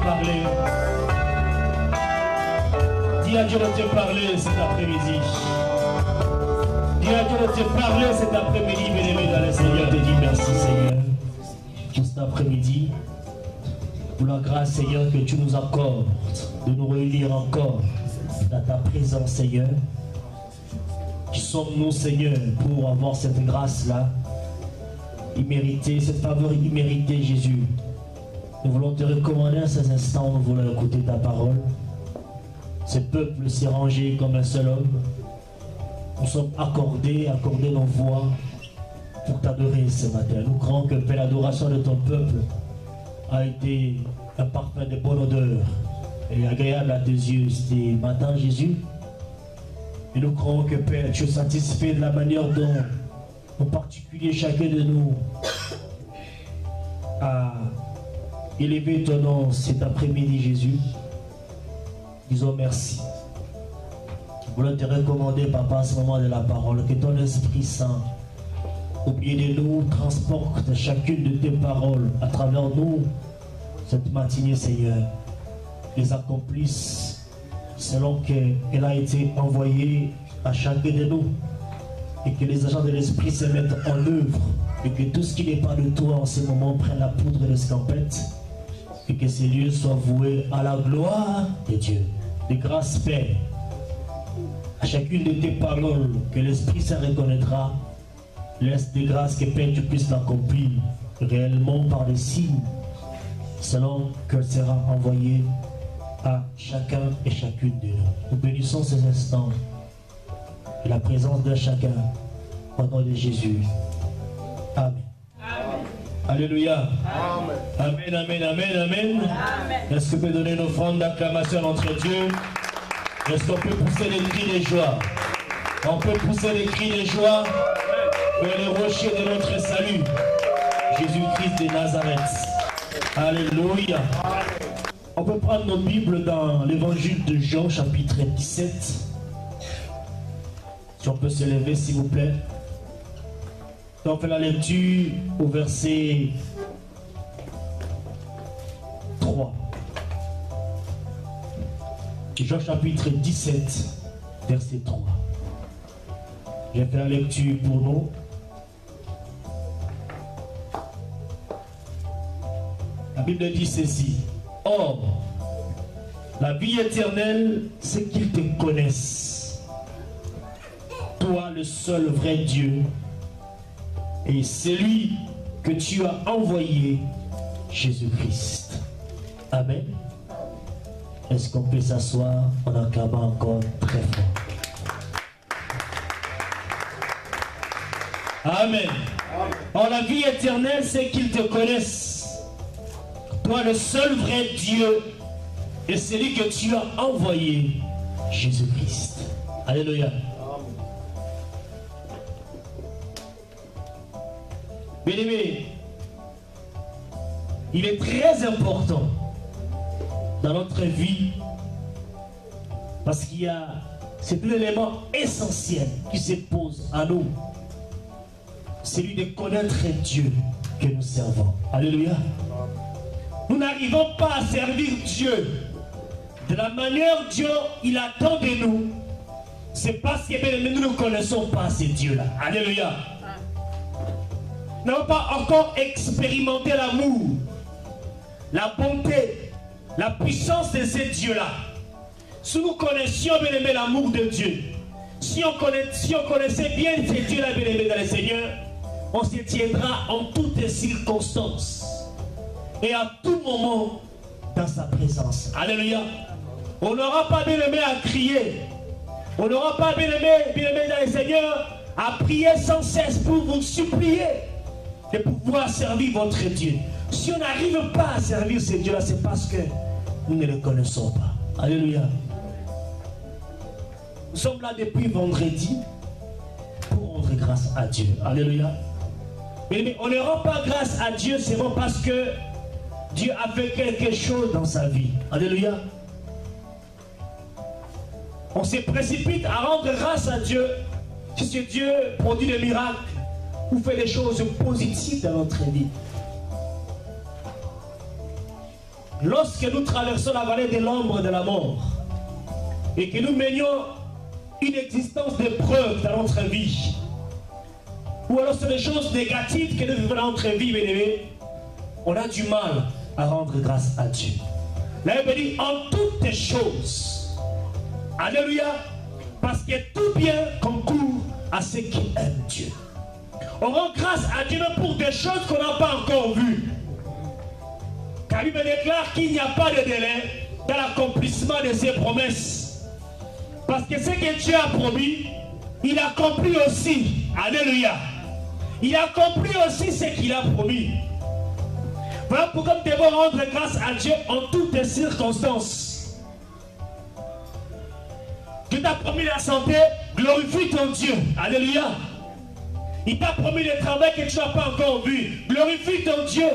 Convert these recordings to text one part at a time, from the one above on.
parler. Dis à Dieu de te parler cet après-midi. Dis à Dieu de te parler cet après-midi, bien-aimé dans le Seigneur. Te dis merci, Seigneur, pour cet après-midi. Pour la grâce, Seigneur, que tu nous accordes de nous réunir encore dans ta présence, Seigneur. Qui sommes-nous, Seigneur, pour avoir cette grâce-là imméritée, cette faveur imméritée, Jésus. Nous voulons te recommander à ces instants, nous voulons écouter ta parole. Ce peuple s'est rangé comme un seul homme. Nous sommes accordés nos voix pour t'adorer ce matin. Nous croyons que Père, l'adoration de ton peuple a été un parfum de bonne odeur et agréable à tes yeux ce matin, Jésus. Et nous croyons que Père, tu es satisfait de la manière dont, en particulier, chacun de nous a élevé ton nom cet après-midi, Jésus. Disons merci. Nous voulons te recommander, Papa, à ce moment de la parole, que ton Esprit Saint, au milieu de nous, transporte chacune de tes paroles à travers nous, cette matinée, Seigneur. Les accomplisse selon qu'elle a été envoyée à chacun de nous. Et que les agents de l'Esprit se mettent en œuvre. Et que tout ce qui n'est pas de toi en ce moment prenne la poudre de l'escampette. Et que ces lieux soient voués à la gloire de Dieu. De grâce, Père, à chacune de tes paroles que l'Esprit Saint reconnaîtra, laisse de grâce que Père, tu puisses l'accomplir réellement par des signes, selon qu'elle sera envoyée à chacun et chacune de nous. Nous bénissons ces instants et la présence de chacun au nom de Jésus. Amen. Amen. Alléluia. Amen. Amen, amen, amen, amen. Est-ce qu'on peut donner une offrande d'acclamation à notre Dieu? Est-ce qu'on peut pousser des cris de joie? On peut pousser des cris de joie vers le rocher de notre salut, Jésus-Christ de Nazareth. Alléluia. On peut prendre nos Bibles dans l'évangile de Jean, chapitre 17. Si on peut se lever, s'il vous plaît. On fait la lecture au verset 3. Jean chapitre 17, verset 3. J'ai fait la lecture pour nous. La Bible dit ceci. Or, la vie éternelle, c'est qu'ils te connaissent. Toi, le seul vrai Dieu, et celui que tu as envoyé, Jésus-Christ. Amen. Est-ce qu'on peut s'asseoir en acclamant encore très fort? Amen. Or, la vie éternelle, c'est qu'ils te connaissent. Toi, le seul vrai Dieu, et celui que tu as envoyé, Jésus-Christ. Alléluia. Bien-aimé, il est très important dans notre vie parce qu'il y a cet élément essentiel qui se pose à nous, celui de connaître Dieu que nous servons. Alléluia. Nous n'arrivons pas à servir Dieu de la manière dont Dieu il attend de nous. C'est parce que nous ne connaissons pas ce Dieu-là. Alléluia. Nous n'avons pas encore expérimenté l'amour, la bonté, la puissance de ce Dieu-là. Si nous connaissions bien aimé l'amour de Dieu, si on connaissait bien ce Dieu-là bien aimé dans le Seigneur, on se tiendra en toutes circonstances et à tout moment dans sa présence. Alléluia. On n'aura pas bien aimé à crier. On n'aura pas bien aimé dans le Seigneur à prier sans cesse pour vous supplier de pouvoir servir votre Dieu. Si on n'arrive pas à servir ce Dieu-là, c'est parce que nous ne le connaissons pas. Alléluia. Nous sommes là depuis vendredi pour rendre grâce à Dieu. Alléluia. Mais on ne rend pas grâce à Dieu seulement parce que Dieu a fait quelque chose dans sa vie. Alléluia. On se précipite à rendre grâce à Dieu si Dieu produit des miracles ou fait des choses positives dans notre vie. lorsque nous traversons la vallée de l'ombre de la mort et que nous menions une existence d'épreuve dans notre vie, ou alors c'est des choses négatives que nous vivons dans notre vie, bien-aimés, on a du mal à rendre grâce à Dieu. La Bible dit en toutes choses. Alléluia. Parce que tout bien concourt à ceux qui aiment Dieu. On rend grâce à Dieu même pour des choses qu'on n'a pas encore vues. Car il me déclare qu'il n'y a pas de délai dans l'accomplissement de ses promesses. Parce que ce que Dieu a promis, il accomplit aussi. Alléluia. Il accomplit aussi ce qu'il a promis. Voilà pourquoi nous devons rendre grâce à Dieu en toutes les circonstances. Dieu t'a promis la santé, glorifie ton Dieu. Alléluia. Il t'a promis le travail que tu n'as pas encore vu. Glorifie ton Dieu.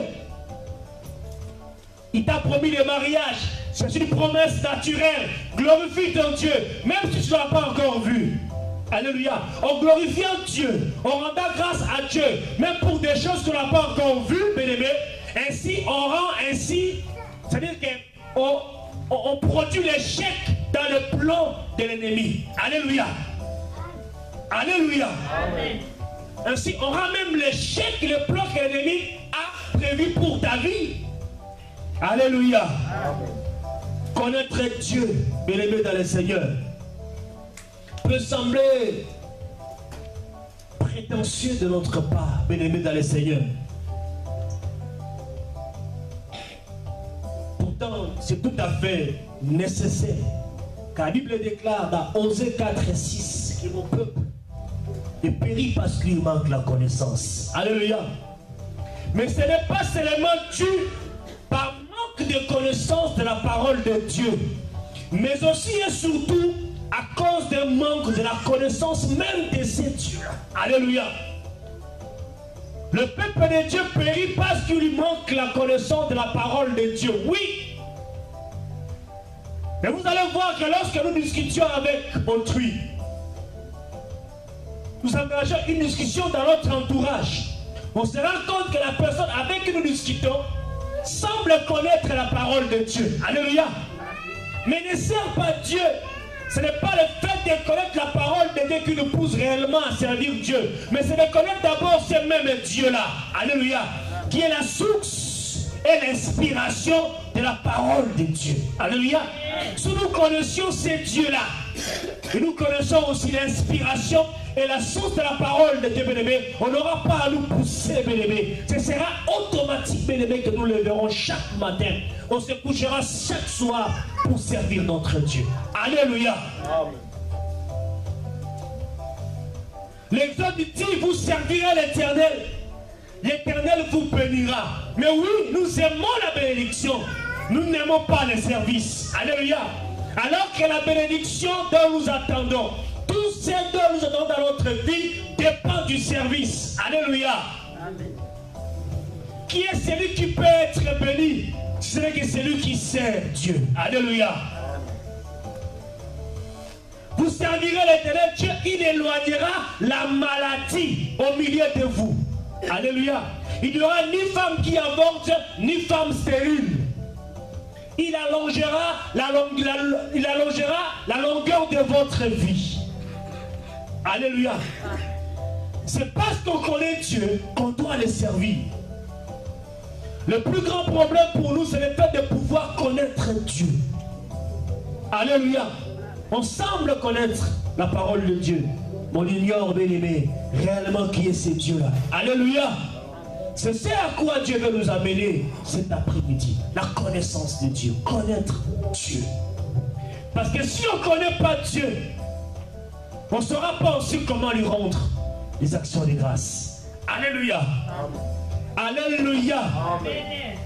Il t'a promis le mariage. C'est une promesse naturelle. Glorifie ton Dieu. Même si tu ne l'as pas encore vu. Alléluia. En glorifiant Dieu, en rendant grâce à Dieu, même pour des choses qu'on n'a pas encore vues, bien-aimés, ainsi on rend ainsi, c'est-à-dire qu'on produit l'échec dans le plan de l'ennemi. Alléluia. Alléluia. Amen. Ainsi on rend même l'échec, le plan que l'ennemi a prévu pour ta vie. Alléluia. Amen. Connaître Dieu, bien-aimé dans le Seigneur, peut sembler prétentieux de notre part, bien-aimé dans le Seigneur. Pourtant, c'est tout à fait nécessaire. Car la Bible déclare dans Osée 4 et 6 que mon peuple est péri parce qu'il manque la connaissance. Alléluia. Mais ce n'est pas seulement dû par manque de connaissance de la parole de Dieu, mais aussi et surtout à cause d'un manque de la connaissance même de ces dieux-là. Alléluia. Le peuple de Dieu périt parce qu'il lui manque la connaissance de la parole de Dieu. Oui. Mais vous allez voir que lorsque nous discutions avec autrui, nous engageons une discussion dans notre entourage, on se rend compte que la personne avec qui nous discutons semble connaître la parole de Dieu. Alléluia. Mais ne sert pas Dieu. Ce n'est pas le fait de connaître la parole de Dieu qui nous pousse réellement à servir Dieu. Mais c'est de connaître d'abord ce même Dieu-là. Alléluia. Qui est la source et l'inspiration de la parole de Dieu. Alléluia. Si nous connaissions ces dieux-là, et nous connaissons aussi l'inspiration et la source de la parole de Dieu, bien-aimé, on n'aura pas à nous pousser, bien-aimé. Ce sera automatique, bien-aimé, que nous le verrons chaque matin. On se couchera chaque soir pour servir notre Dieu. Alléluia. Amen. L'exode dit, vous servirez l'Éternel. L'Éternel vous bénira. Mais oui, nous aimons la bénédiction. Nous n'aimons pas le service. Alléluia. Alors que la bénédiction dont nous attendons, tout ce dont nous attendons dans notre vie dépend du service. Alléluia. Amen. Qui est celui qui peut être béni? C'est que celui qui sert Dieu. Alléluia. Vous servirez l'Éternel Dieu, il éloignera la maladie au milieu de vous. Alléluia. Il n'y aura ni femme qui avorte, ni femme stérile. Il allongera la longueur de votre vie. Alléluia. C'est parce qu'on connaît Dieu qu'on doit le servir. Le plus grand problème pour nous, c'est le fait de pouvoir connaître Dieu. Alléluia. On semble connaître la parole de Dieu, mais on ignore, bien-aimé, réellement qui est ce Dieu-là. Alléluia. C'est ce à quoi Dieu veut nous amener cet après-midi. La connaissance de Dieu. Connaître Dieu. Parce que si on ne connaît pas Dieu, on ne saura pas aussi comment lui rendre les actions de grâce. Alléluia. Amen. Alléluia. Amen.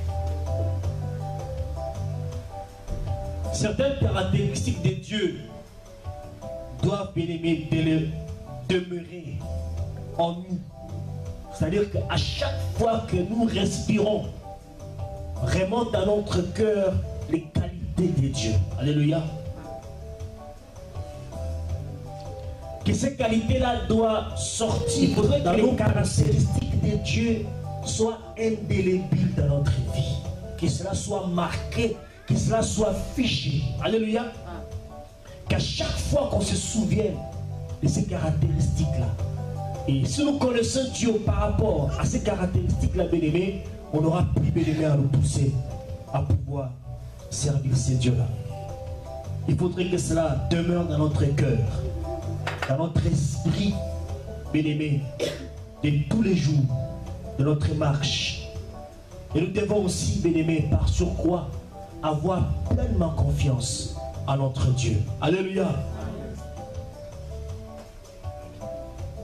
Certaines caractéristiques de Dieu doivent, bien aimé, demeurer en nous. C'est-à-dire qu'à chaque fois que nous respirons, vraiment dans notre cœur les qualités de Dieu. Alléluia. Que ces qualités-là doivent sortir. Il faudrait que les caractéristiques de Dieu soient indélébiles dans notre vie. que cela soit marqué, que cela soit fiché. Alléluia. Qu'à chaque fois qu'on se souvienne de ces caractéristiques-là, et si nous connaissons Dieu par rapport à ces caractéristiques-là, bien-aimés, on n'aura plus, bien-aimés, à nous pousser à pouvoir servir ces dieux-là. Il faudrait que cela demeure dans notre cœur, dans notre esprit, bien-aimés, de tous les jours de notre marche. Et nous devons aussi, bien-aimés, par surcroît, avoir pleinement confiance à notre Dieu. Alléluia.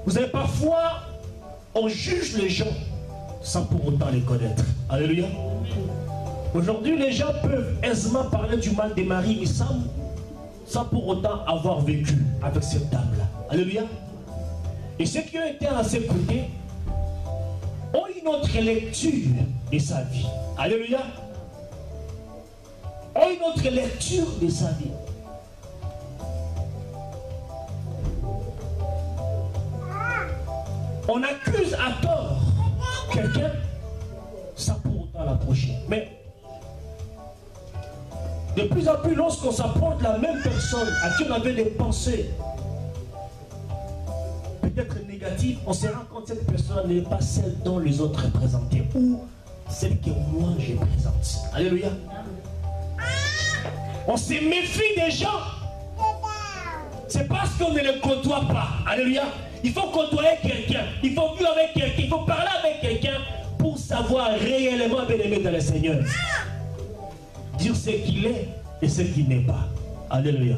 Vous savez, parfois, on juge les gens sans pour autant les connaître. Alléluia. Aujourd'hui, les gens peuvent aisément parler du mal des maris, mais sans pour autant avoir vécu avec cette dame-là. Alléluia. Et ceux qui ont été à ses côtés ont une autre lecture de sa vie. Alléluia. Ont une autre lecture de sa vie. On accuse à tort quelqu'un sans pour autant l'approcher. Mais de plus en plus, lorsqu'on s'approche de la même personne à qui on avait des pensées peut-être négatives, on se rend compte que cette personne n'est pas celle dont les autres représentaient ou celle que moi je présente. Alléluia. On se méfie des gens. C'est parce qu'on ne les côtoie pas. Alléluia. Il faut côtoyer quelqu'un. Il faut vivre avec quelqu'un. Il faut parler avec quelqu'un pour savoir réellement, bien-aimé dans le Seigneur, dire ce qu'il est et ce qu'il n'est pas. Alléluia.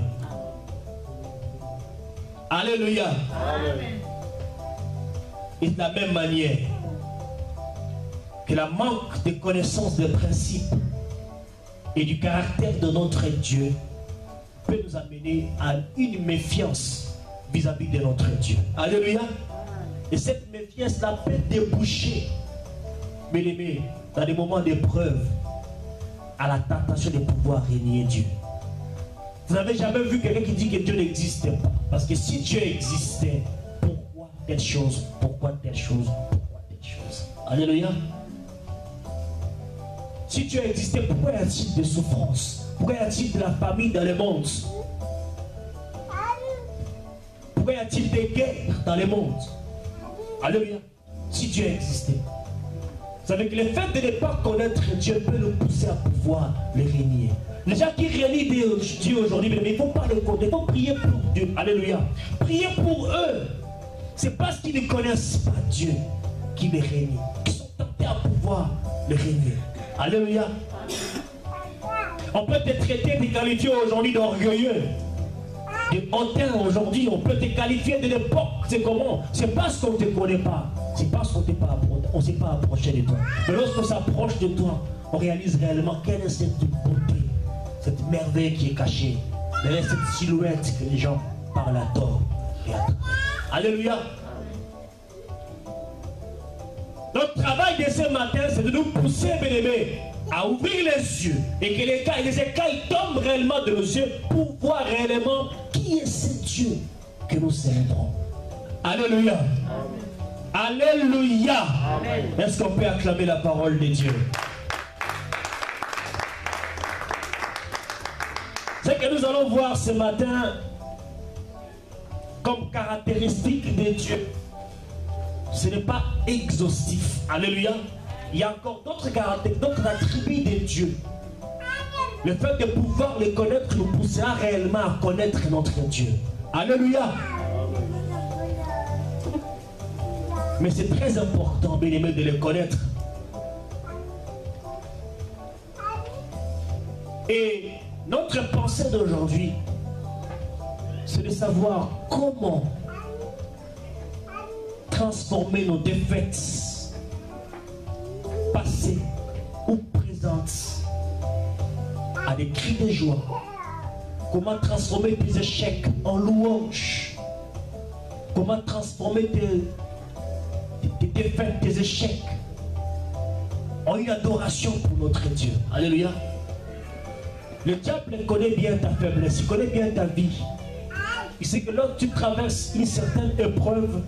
Alléluia. Amen. Et de la même manière que la manque de connaissance des principes et du caractère de notre Dieu peut nous amener à une méfiance vis-à-vis de notre Dieu. Alléluia. Et cette méfiance-là peut déboucher, bien-aimés, dans des moments d'épreuve, à la tentation de pouvoir régner Dieu. Vous n'avez jamais vu quelqu'un qui dit que Dieu n'existait pas. Parce que si Dieu existait, pourquoi telle chose, pourquoi telle chose, pourquoi telle chose? Alléluia. Si Dieu existait, pourquoi y a-t-il des souffrances? Pourquoi y a-t-il de la famille dans le monde? Pourquoi y a-t-il des guerres dans le monde? Alléluia. Si Dieu existait. Vous savez que le fait de ne pas connaître Dieu peut nous pousser à pouvoir le régner. Les gens qui régnent Dieu aujourd'hui, mais il ne faut pas les connaître, il faut prier pour Dieu. Alléluia. Priez pour eux. C'est parce qu'ils ne connaissent pas Dieu qu'ils le règnent. Ils sont tentés à pouvoir le régner. Alléluia. On peut te traiter, te qualifier aujourd'hui d'orgueilleux, de hautain aujourd'hui. On peut te qualifier de l'époque. C'est comment? C'est parce qu'on ne te connaît pas. C'est parce qu'on ne s'est pas approché de toi. Mais lorsqu'on s'approche de toi, on réalise réellement quelle est cette beauté, cette merveille qui est cachée derrière cette silhouette que les gens parlent à tort et à tort. Alléluia. Notre travail de ce matin, c'est de nous pousser, bien-aimés, à ouvrir les yeux et que les écailles tombent réellement de nos yeux pour voir réellement qui est ce Dieu que nous célébrons. Alléluia. Alléluia. Est-ce qu'on peut acclamer la parole de Dieu? Ce que nous allons voir ce matin comme caractéristique de Dieu, ce n'est pas exhaustif. Alléluia. Il y a encore d'autres caractéristiques, d'autres attributs de Dieu. Le fait de pouvoir les connaître nous poussera réellement à connaître notre Dieu. Alléluia. Mais c'est très important, bien aimé, de les connaître. Et notre pensée d'aujourd'hui, c'est de savoir comment transformer nos défaites passées ou présentes à des cris de joie. Comment transformer tes échecs en louanges. Comment transformer tes défaites, tes échecs en une adoration pour notre Dieu. Alléluia. Le diable connaît bien ta faiblesse, il connaît bien ta vie. Il sait que lorsque tu traverses une certaine épreuve,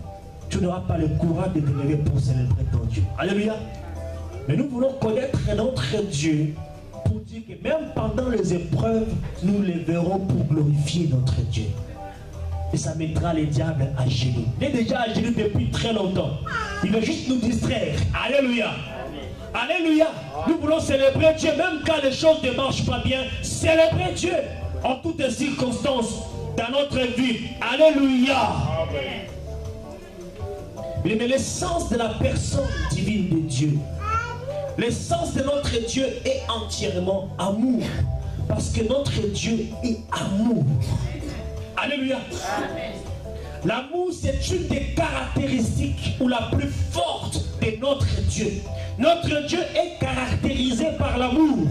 tu n'auras pas le courage de te lever pour célébrer ton Dieu. Alléluia. Mais nous voulons connaître notre Dieu pour dire que même pendant les épreuves, nous les verrons pour glorifier notre Dieu. Et ça mettra les diables à genoux. Il est déjà à genoux depuis très longtemps. Il veut juste nous distraire. Alléluia. Alléluia. Nous voulons célébrer Dieu même quand les choses ne marchent pas bien. Célébrer Dieu en toutes circonstances dans notre vie. Alléluia. Mais l'essence de la personne divine de Dieu, l'essence de notre Dieu est entièrement amour. Parce que notre Dieu est amour. Alléluia. L'amour, c'est une des caractéristiques ou la plus forte de notre Dieu. Notre Dieu est caractérisé par l'amour.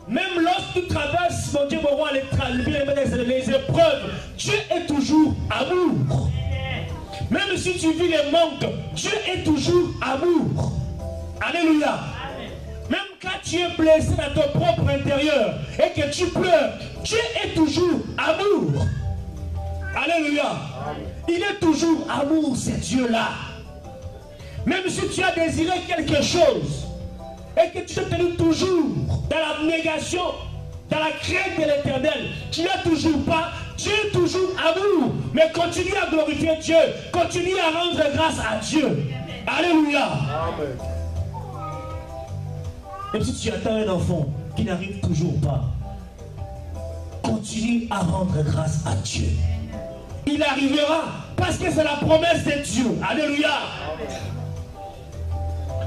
Même lorsque tu traverses, mon Dieu, mon roi, les épreuves, Dieu est toujours amour. Même si tu vis les manques, Dieu est toujours amour. Alléluia. Même quand tu es blessé dans ton propre intérieur et que tu pleures, Dieu est toujours amour. Alléluia. Il est toujours amour, ce Dieu-là. Même si tu as désiré quelque chose et que tu te tenu toujours dans la négation, dans la crainte de l'éternel, tu n'as toujours pas, Dieu est toujours amour. Mais continue à glorifier Dieu, continue à rendre grâce à Dieu. Alléluia. Amen. Même si tu attends un enfant qui n'arrive toujours pas, continue à rendre grâce à Dieu. Il arrivera parce que c'est la promesse de Dieu. Alléluia.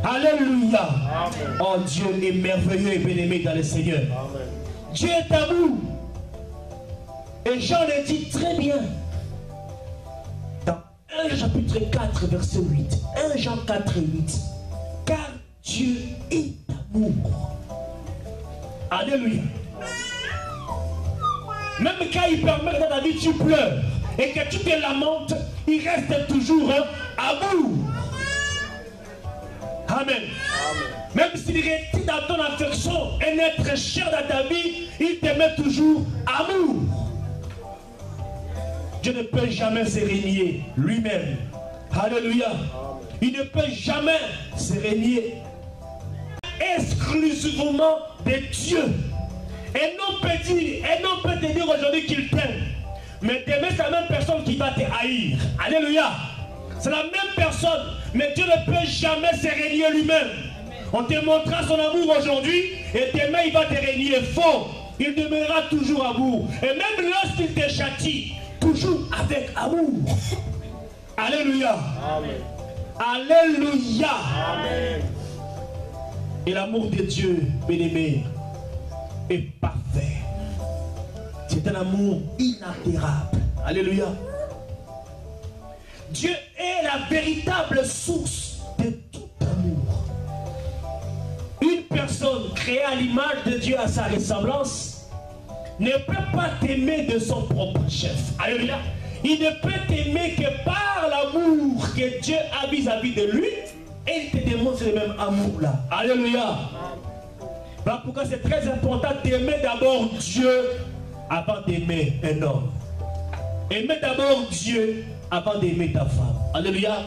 Alléluia. Amen. Oh, Dieu est merveilleux et bien-aimé dans le Seigneur. Amen. Dieu est amour. Et Jean le dit très bien. Dans 1 chapitre 4, verset 8. 1 Jean 4, 8. Car Dieu est amour. Alléluia. Même quand il permet que dans ta vie tu pleures et que tu te lamentes, il reste toujours amour. Amen. Amen. Même s'il retient dans ton affection un être cher dans ta vie, il te met toujours amour. Dieu ne peut jamais se renier lui-même. Alléluia. Il ne peut jamais se renier exclusivement de Dieu. Et non peut te dire aujourd'hui qu'il t'aime. Mais t'aimer, c'est la même personne qui va te haïr. Alléluia. C'est la même personne. Mais Dieu ne peut jamais se renier lui-même. On te montrera son amour aujourd'hui et demain il va te renier. Faux. Il demeurera toujours amour. Et même lorsqu'il te châtie, toujours avec amour. Alléluia. Amen. Alléluia. Amen. Et l'amour de Dieu, bien-aimé, est parfait. C'est un amour inaltérable. Alléluia. Dieu est la véritable source de tout amour. Une personne créée à l'image de Dieu, à sa ressemblance, ne peut pas t'aimer de son propre chef. Alléluia. Il ne peut t'aimer que par l'amour que Dieu a vis-à-vis de lui. Et il te démontre le même amour-là. Alléluia. Voilà pourquoi c'est très important d'aimer d'abord Dieu avant d'aimer un homme. Aimer d'abord Dieu avant d'aimer ta femme. Alléluia.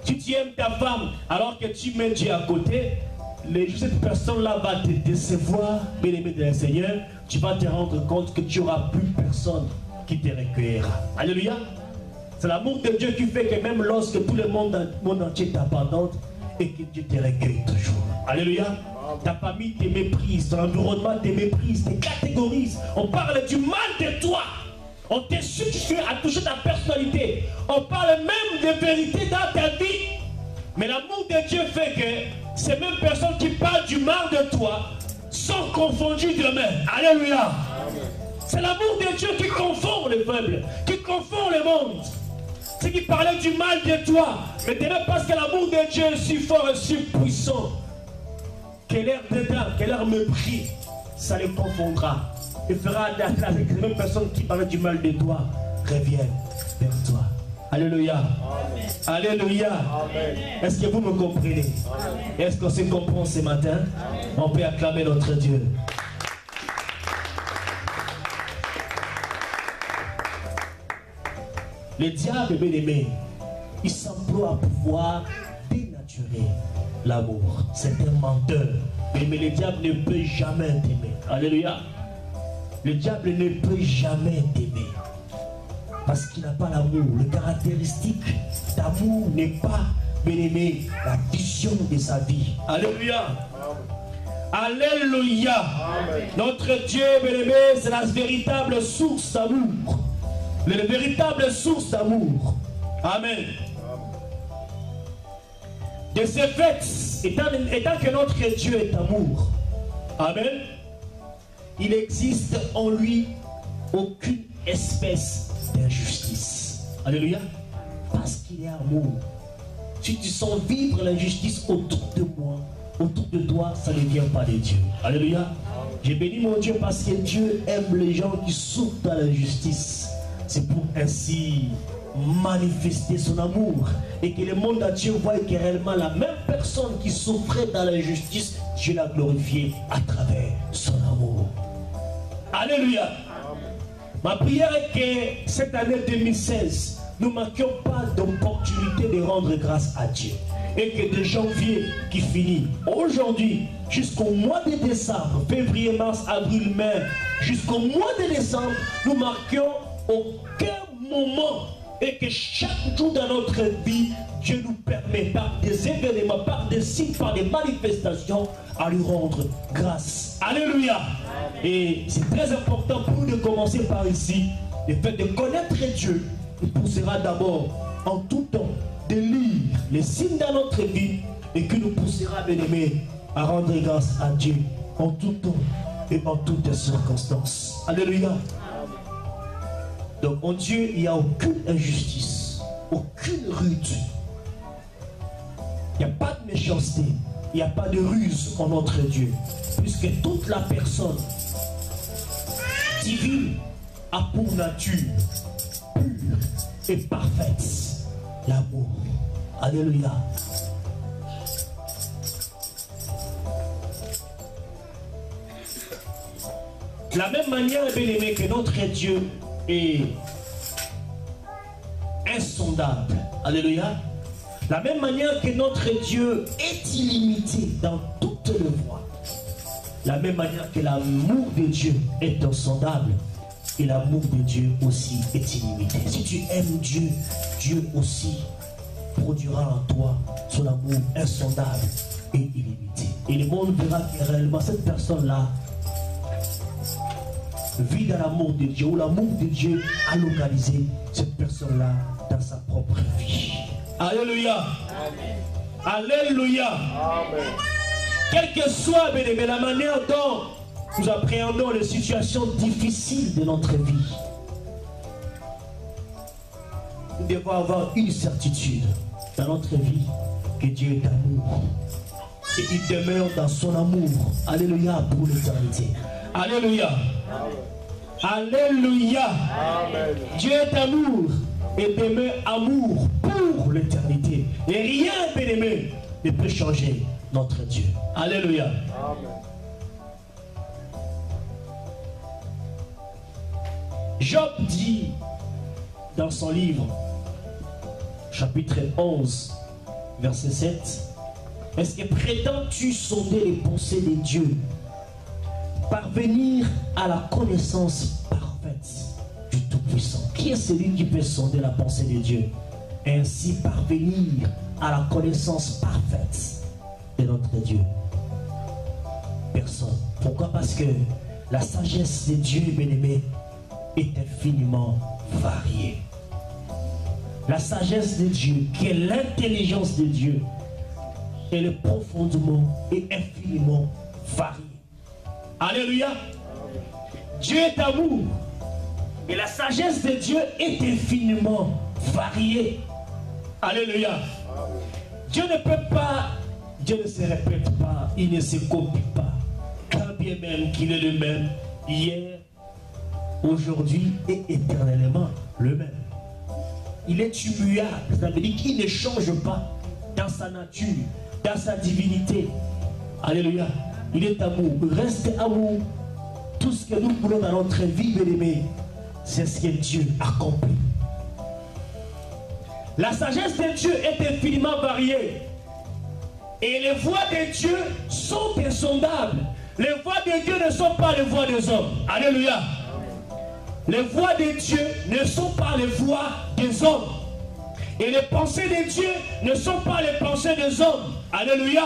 Si tu aimes ta femme alors que tu mets Dieu à côté, cette personne-là va te décevoir, bien-aimé de la Seigneur. Tu vas te rendre compte que tu n'auras plus personne qui te recueillera. Alléluia. C'est l'amour de Dieu qui fait que même lorsque tout le monde entier t'abandonne, et que Dieu te recueille toujours. Alléluia. Ta famille te méprise, ton environnement te méprise, te catégorise. On parle du mal de toi. On te suffit à toucher ta personnalité. On parle même de vérité dans ta vie. Mais l'amour de Dieu fait que ces mêmes personnes qui parlent du mal de toi sont confondues demain. Alléluia. C'est l'amour de Dieu qui confond les peuples, qui confond le monde. Ceux qui parlaient du mal de toi, mais demain parce que l'amour de Dieu est si fort et si puissant, que leur dédain, que leur mépris, ça les confondra. Et fera avec les mêmes personnes qui parlaient du mal de toi, reviennent vers toi. Alléluia. Amen. Alléluia. Est-ce que vous me comprenez? Est-ce qu'on se comprend ce matin? Amen. On peut acclamer notre Dieu. Le diable, bien-aimé, il s'emploie à pouvoir dénaturer l'amour. C'est un menteur. Mais le diable ne peut jamais t'aimer. Alléluia. Le diable ne peut jamais t'aimer. Parce qu'il n'a pas l'amour. Le caractéristique d'amour n'est pas, bien-aimé, la vision de sa vie. Alléluia. Alléluia. Notre Dieu, bien-aimé, c'est la véritable source d'amour. La véritable source d'amour. Amen. De ce fait, étant que notre Dieu est amour, amen, il n'existe en lui aucune espèce d'injustice. Alléluia. Parce qu'il est amour. Si tu sens vivre l'injustice autour de moi, autour de toi, ça ne vient pas de Dieu. Alléluia. J'ai béni mon Dieu parce que Dieu aime les gens qui souffrent dans l'injustice. C'est pour ainsi manifester son amour et que le monde entier voit que réellement la même personne qui souffrait dans l'injustice, Dieu l'a glorifié à travers son amour. Alléluia. Ma prière est que cette année 2016, nous ne manquions pas d'opportunité de rendre grâce à Dieu. Et que de janvier qui finit aujourd'hui jusqu'au mois de décembre, février, mars, avril, mai, jusqu'au mois de décembre, nous ne marquions aucun moment et que chaque jour dans notre vie, Dieu nous permet par des événements, par des signes, par des manifestations à lui rendre grâce. Alléluia. Et c'est très important pour nous de commencer par ici. Le fait de connaître Dieu nous poussera d'abord en tout temps de lire les signes dans notre vie et que nous poussera, bien-aimés, à rendre grâce à Dieu en tout temps et en toutes circonstances. Alléluia. Donc en Dieu, il n'y a aucune injustice, aucune ruse. Il n'y a pas de méchanceté, il n'y a pas de ruse en notre Dieu. Puisque toute la personne divine a pour nature pure et parfaite l'amour. Alléluia. De la même manière, bien-aimé, que notre Dieu est insondable. Alléluia. La même manière que notre Dieu est illimité dans toutes les voies. La même manière que l'amour de Dieu est insondable. Et l'amour de Dieu aussi est illimité. Si tu aimes Dieu, Dieu aussi produira en toi son amour insondable et illimité. Et le monde verra que réellement cette personne-là vit dans l'amour de Dieu, ou l'amour de Dieu a localisé cette personne-là dans sa propre vie. Alléluia. Amen. Alléluia. Amen. Quelle que soit, bien-aimé, la manière dont nous appréhendons les situations difficiles de notre vie, nous devons avoir une certitude dans notre vie, que Dieu est amour. Et il demeure dans son amour. Alléluia pour l'éternité. Alléluia. Alléluia. Amen. Dieu est amour et demeure amour pour l'éternité. Et rien, bien-aimé, ne peut changer notre Dieu. Alléluia. Amen. Job dit dans son livre, chapitre 11, verset 7, est-ce que prétends-tu sonder les pensées de Dieu, parvenir à la connaissance parfaite du Tout-Puissant? Qui est celui qui peut sonder la pensée de Dieu et ainsi parvenir à la connaissance parfaite de notre Dieu? Personne. Pourquoi? Parce que la sagesse de Dieu, bien-aimé, est infiniment variée. La sagesse de Dieu, qui est l'intelligence de Dieu, elle est profondément et infiniment variée. Alléluia. Dieu est amour. Et la sagesse de Dieu est infiniment variée. Alléluia. Dieu ne peut pas, Dieu ne se répète pas, il ne se copie pas. Quand bien même qu'il est le même, hier, aujourd'hui et éternellement le même. Il est immuable, ça veut dire qu'il ne change pas dans sa nature, dans sa divinité. Alléluia. Il est amour, reste amour. Tout ce que nous voulons dans notre vie, bien-aimé, c'est ce que Dieu accomplit. La sagesse de Dieu est infiniment variée. Et les voies de Dieu sont insondables. Les voies de Dieu ne sont pas les voies des hommes. Alléluia. Les voies de Dieu ne sont pas les voies des hommes. Et les pensées de Dieu ne sont pas les pensées des hommes. Alléluia.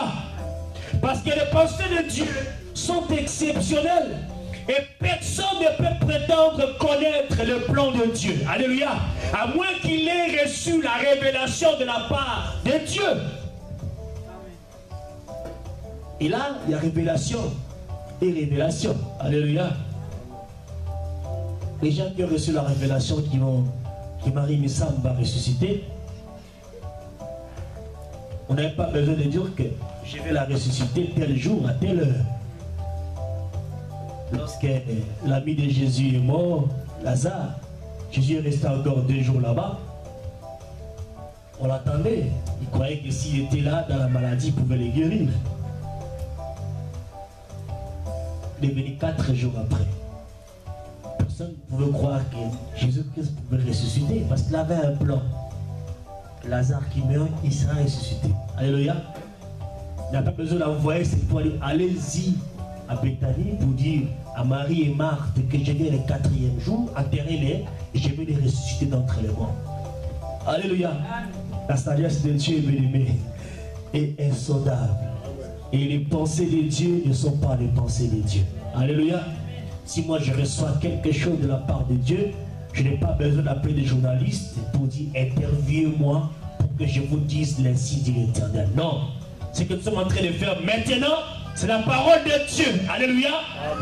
Parce que les pensées de Dieu sont exceptionnelles. Et personne ne peut prétendre connaître le plan de Dieu. Alléluia. À moins qu'il ait reçu la révélation de la part de Dieu. Et là, il y a révélation et révélation. Alléluia. Les gens qui ont reçu la révélation que Marie Missam va ressusciter, on n'avait pas besoin de dire que je vais la ressusciter tel jour, à telle heure. Lorsque l'ami de Jésus est mort, Lazare, Jésus est resté encore 2 jours là-bas. On l'attendait. Il croyait que s'il était là, dans la maladie, il pouvait les guérir. Il est venu 4 jours après. Personne ne pouvait croire que Jésus-Christ pouvait ressusciter parce qu'il avait un plan. Lazare qui meurt, il sera ressuscité. Alléluia. Il n'a pas besoin d'envoyer cette fois. Allez-y à Bethanie pour dire à Marie et Marthe que je viens le 4e jour, enterrez-les et je vais les ressusciter d'entre les morts. Alléluia. La sagesse de Dieu, bien-aimé, est insondable. Et les pensées de Dieu ne sont pas les pensées de Dieu. Alléluia. Si moi je reçois quelque chose de la part de Dieu, je n'ai pas besoin d'appeler des journalistes pour dire interviewez-moi pour que je vous dise l'ainsi dit l'Éternel. Non. Ce que nous sommes en train de faire maintenant, c'est la parole de Dieu. Alléluia.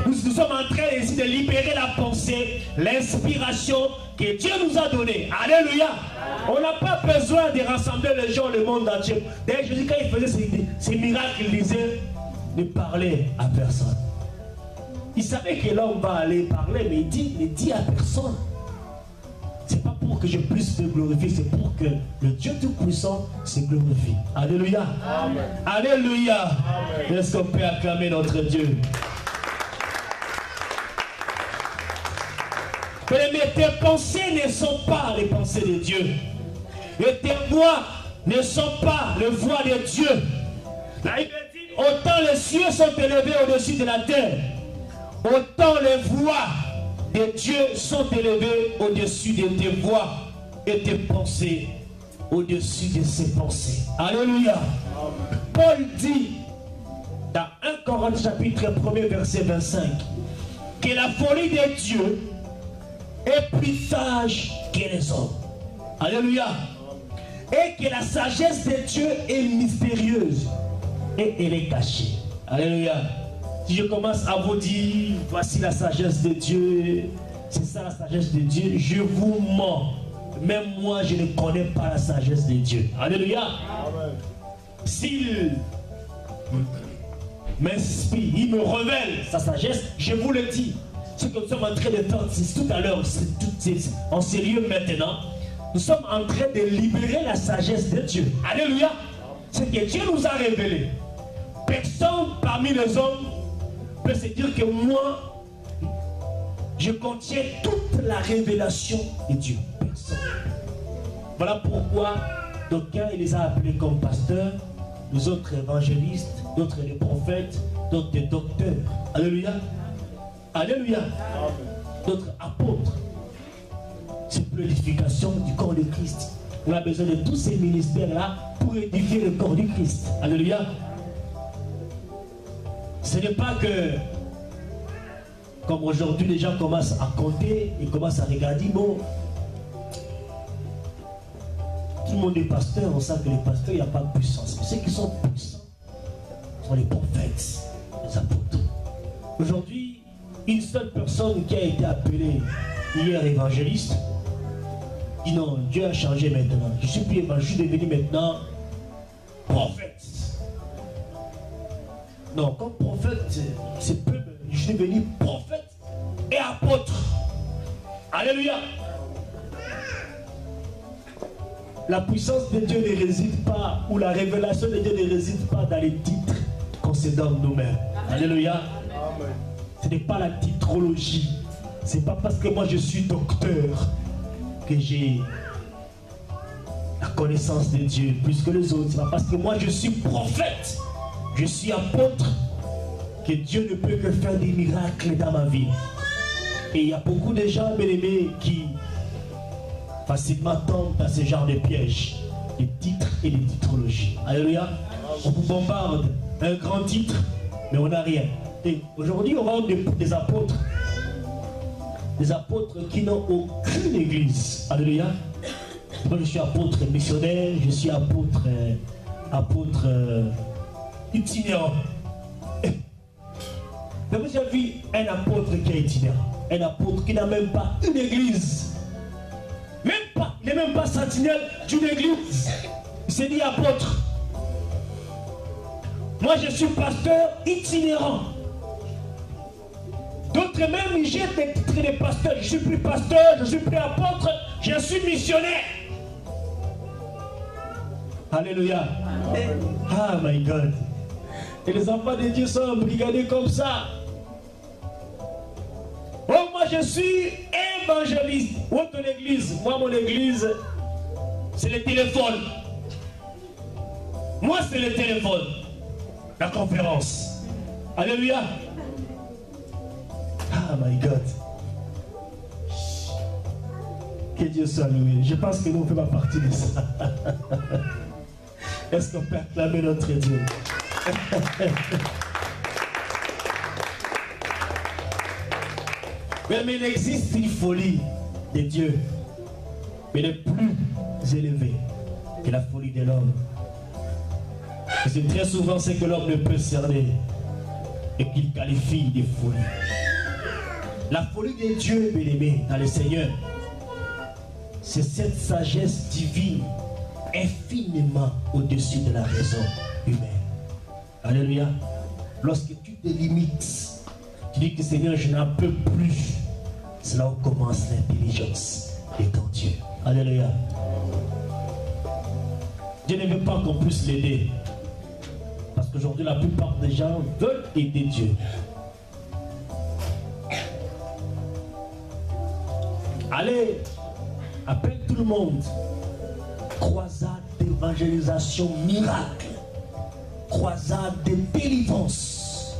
Nous sommes en train ici de libérer la pensée, l'inspiration que Dieu nous a donnée. Alléluia. On n'a pas besoin de rassembler les gens du monde entier. D'ailleurs, Jésus, quand il faisait ces miracles, il disait ne parler à personne. Il savait que l'homme va aller parler, mais il dit à personne. C'est pas pour que je puisse me glorifier, c'est pour que le Dieu Tout-Puissant se glorifie. Alléluia. Amen. Alléluia. Est-ce qu'on peut acclamer notre Dieu? Mais tes pensées ne sont pas les pensées de Dieu. Et tes voix ne sont pas les voix de Dieu. La Bible dit, autant les cieux sont élevés au-dessus de la terre, autant les voix de Dieu sont élevées au-dessus de tes voix et tes pensées au-dessus de ses pensées. Alléluia. Amen. Paul dit dans 1 Corinthiens chapitre 1er verset 25 que la folie de Dieu est plus sage que les hommes. Alléluia. Et que la sagesse de Dieu est mystérieuse et elle est cachée. Alléluia. Si je commence à vous dire, voici la sagesse de Dieu, c'est ça la sagesse de Dieu, je vous mens. Même moi, je ne connais pas la sagesse de Dieu. Alléluia. Amen. S'il m'inspire, il me révèle sa sagesse, je vous le dis. Ce que nous sommes en train de faire, c'est tout à l'heure, c'est en sérieux maintenant. Nous sommes en train de libérer la sagesse de Dieu. Alléluia. Ce que Dieu nous a révélé. Personne parmi les hommes peut se dire que moi, je contiens toute la révélation de Dieu. Personne. Voilà pourquoi d'aucuns, il les a appelés comme pasteurs, les autres évangélistes, d'autres les prophètes, d'autres des docteurs. Alléluia. Alléluia. D'autres apôtres. C'est pour l'édification du corps de Christ. On a besoin de tous ces ministères-là pour édifier le corps du Christ. Alléluia. Ce n'est pas que, comme aujourd'hui, les gens commencent à compter, ils commencent à regarder, bon, tout le monde est pasteur, on sait que les pasteurs, il n'y a pas de puissance. Mais ceux qui sont puissants sont les prophètes, les apôtres. Aujourd'hui, une seule personne qui a été appelée hier évangéliste, dit non, Dieu a changé maintenant. Je suis plus évangéliste, je suis devenu maintenant prophète. Non, comme prophète, c'est peu, je suis devenu prophète et apôtre. Alléluia. La puissance de Dieu ne réside pas, ou la révélation de Dieu ne réside pas dans les titres qu'on se donne nous-mêmes. Alléluia. Amen. Ce n'est pas la titrologie. Ce n'est pas parce que moi je suis docteur que j'ai la connaissance de Dieu plus que les autres. C'est pas parce que moi je suis prophète, je suis apôtre, que Dieu ne peut que faire des miracles dans ma vie. Et il y a beaucoup de gens, bien-aimés, qui facilement tombent dans ce genre de pièges, des titres et des titrologies. Alléluia. On vous bombarde un grand titre, mais on n'a rien. Et aujourd'hui, on va avoir des apôtres qui n'ont aucune église. Alléluia. Moi, je suis apôtre missionnaire, je suis apôtre itinérant. Mais vous avez vu un apôtre qui est itinérant, un apôtre qui n'a même pas une église. Même pas, il n'est même pas sentinelle d'une église. Il s'est dit apôtre. Moi, je suis pasteur itinérant. D'autres même, ils jettent des titres de pasteur. Je suis plus pasteur, je suis plus apôtre, je suis missionnaire. Alléluia. Ah, my God. Et les enfants de Dieu sont brigadés comme ça. Oh, moi, je suis évangéliste. Où est ton église? Moi, mon église, c'est le téléphone. Moi, c'est le téléphone. La conférence. Alléluia. Ah, my God. Que Dieu soit loué. Je pense que nous, on ne fait pas partie de ça. Est-ce qu'on peut acclamer notre Dieu? Mais il existe une folie de Dieu, mais elle est plus élevée que la folie de l'homme. Et c'est très souvent ce que l'homme ne peut cerner et qu'il qualifie de folie. La folie de Dieu, bien-aimé, dans le Seigneur, c'est cette sagesse divine infiniment au-dessus de la raison humaine. Alléluia. Lorsque tu te limites, tu dis que Seigneur, je n'en peux plus. C'est là où commence l'intelligence de ton Dieu. Alléluia. Dieu ne veut pas qu'on puisse l'aider. Parce qu'aujourd'hui, la plupart des gens veulent aider Dieu. Allez, appelle tout le monde. Croisade d'évangélisation miracle. Croisade de délivrance.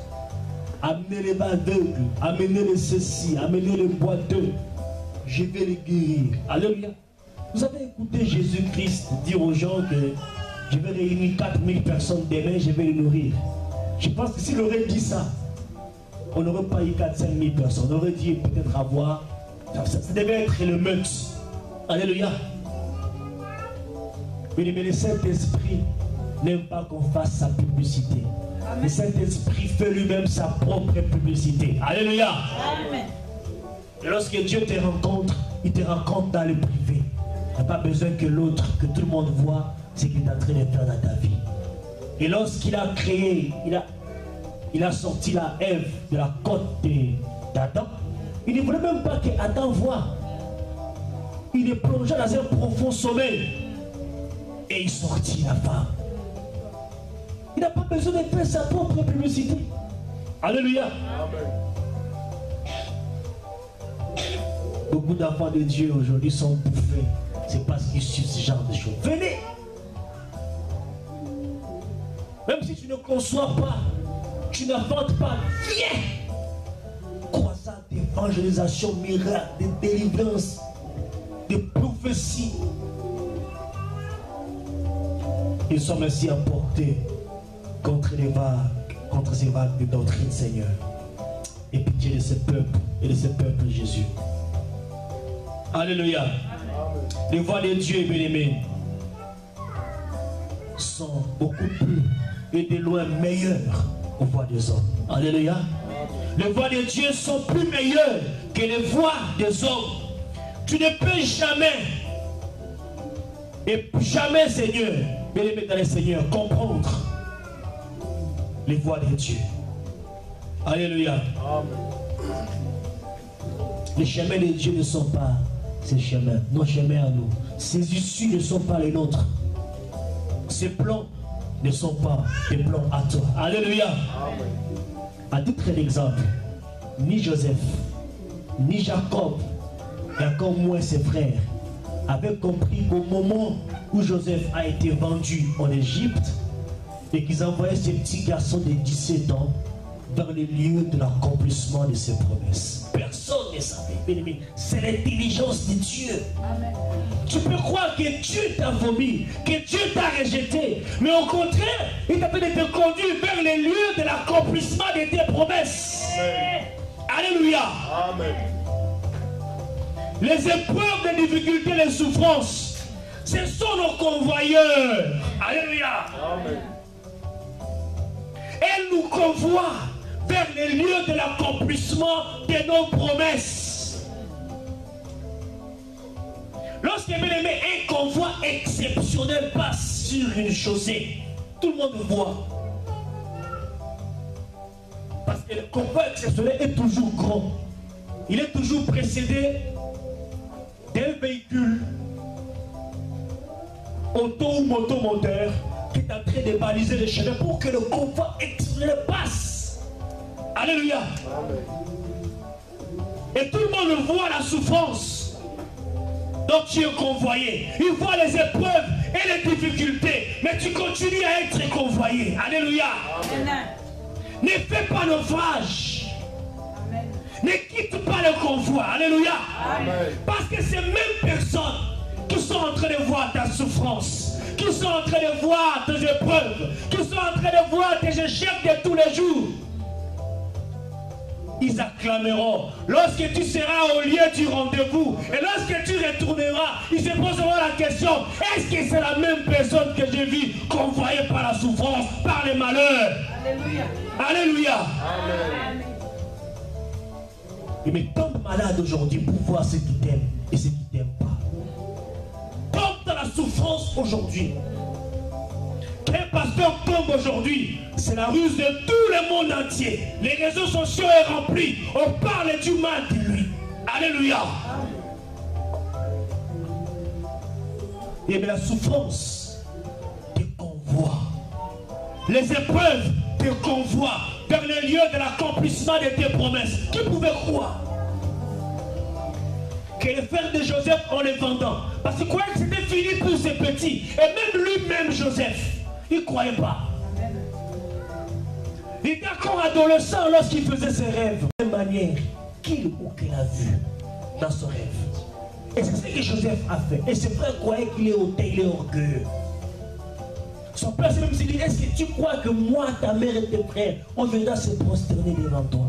Amenez les aveugles, amenez les ceci, amenez les boiteux. Je vais les guérir. Alléluia. Vous avez écouté Jésus-Christ dire aux gens que je vais réunir 4000 personnes demain, je vais les nourrir. Je pense que s'il aurait dit ça, on n'aurait pas eu 4-5 000 personnes. On aurait dit peut-être avoir. Ça devait être le meute. Alléluia. Mais le Saint-Esprit n'aime pas qu'on fasse sa publicité. Amen. Le Saint-Esprit fait lui-même sa propre publicité. Alléluia. Amen. Et lorsque Dieu te rencontre, il te rencontre dans le privé. Il n'y a pas besoin que l'autre, que tout le monde voit ce qu'il est en train de faire dans ta vie. Et lorsqu'il a créé, il a sorti la Ève de la côte d'Adam, il ne voulait même pas que Adam voie. Il est plongé dans un profond sommeil. Et il sortit la femme. Il n'a pas besoin de faire sa propre publicité. Alléluia. Amen. Beaucoup d'enfants de Dieu aujourd'hui sont bouffés. C'est parce qu'ils suivent ce genre de choses. Venez. Même si tu ne conçois pas, tu n'inventes pas, viens. Croisade d'évangélisation, miracle, de délivrance, de prophétie. Ils sont ainsi emportés contre les vagues, contre ces vagues de doctrine, Seigneur. Et pitié de ce peuple et de ce peuple, Jésus. Alléluia. Amen. Les voies de Dieu, bien-aimés, sont beaucoup plus et de loin meilleures aux voies des hommes. Alléluia. Les voies de Dieu sont plus meilleures que les voies des hommes. Tu ne peux jamais, et jamais, Seigneur, bien-aimé dans le Seigneur, comprendre les voies de Dieu. Alléluia. Amen. Les chemins de Dieu ne sont pas ces chemins, nos chemins à nous. Ces issues ne sont pas les nôtres. Ces plans ne sont pas des plans à toi. Alléluia. Amen. À titre d'exemple, ni Joseph, ni Jacob, et encore moins ses frères, avaient compris qu'au moment où Joseph a été vendu en Égypte et qu'ils envoyaient ces petits garçons de 17 ans dans les lieux de l'accomplissement de ses promesses. Personne ne savait, bien-aimé. C'est l'intelligence de Dieu. Amen. Tu peux croire que Dieu t'a vomi, que Dieu t'a rejeté, mais au contraire, il t'a fait de te conduire vers les lieux de l'accomplissement de tes promesses. Amen. Alléluia. Amen. Les épreuves, les difficultés, les souffrances, ce sont nos convoyeurs. Alléluia. Amen. Elles nous convoient vers les lieux de l'accomplissement de nos promesses. Lorsque, bien aimé, un convoi exceptionnel passe sur une chaussée, tout le monde voit. Parce que le convoi exceptionnel est toujours grand. Il est toujours précédé d'un véhicule auto ou motomoteur qui est en train de baliser le chemin pour que le convoi exceptionnel passe. Alléluia. Amen. Et tout le monde voit la souffrance dont tu es convoyé. Il voit les épreuves et les difficultés, mais tu continues à être convoyé. Alléluia. Amen. Ne fais pas naufrage. Amen. Ne quitte pas le convoi. Alléluia. Amen. Parce que ces mêmes personnes qui sont en train de voir ta souffrance, qui sont en train de voir tes épreuves, qui sont en train de voir tes échecs de tous les jours, ils acclameront. Lorsque tu seras au lieu du rendez-vous et lorsque tu retourneras, ils se poseront la question: est-ce que c'est la même personne que j'ai vue convoyée par la souffrance, par les malheurs? Alléluia. Alléluia. Amen. Mais tombe malade aujourd'hui pour voir ceux qui t'aiment et ceux qui t'aiment pas. Tombe dans la souffrance aujourd'hui. Qu'un pasteur tombe aujourd'hui, c'est la ruse de tout le monde entier. Les réseaux sociaux sont remplis. On parle du mal de lui. Alléluia. Et bien la souffrance te convoie. Les épreuves te convoient vers le lieu de l'accomplissement de tes promesses. Qui pouvait croire que les frères de Joseph en les vendant, parce qu'il croyait que c'était fini pour ses petits, et même lui-même Joseph, il ne croyait pas. Il était encore adolescent lorsqu'il faisait ses rêves. De la manière qu'il ou qu'elle a vu dans son rêve. Et c'est ce que Joseph a fait. Et ses frères croyaient qu'il est hautain, il est orgueilleux. Son père s'est même dit: est-ce que tu crois que moi, ta mère et tes frères, on viendra se prosterner devant toi?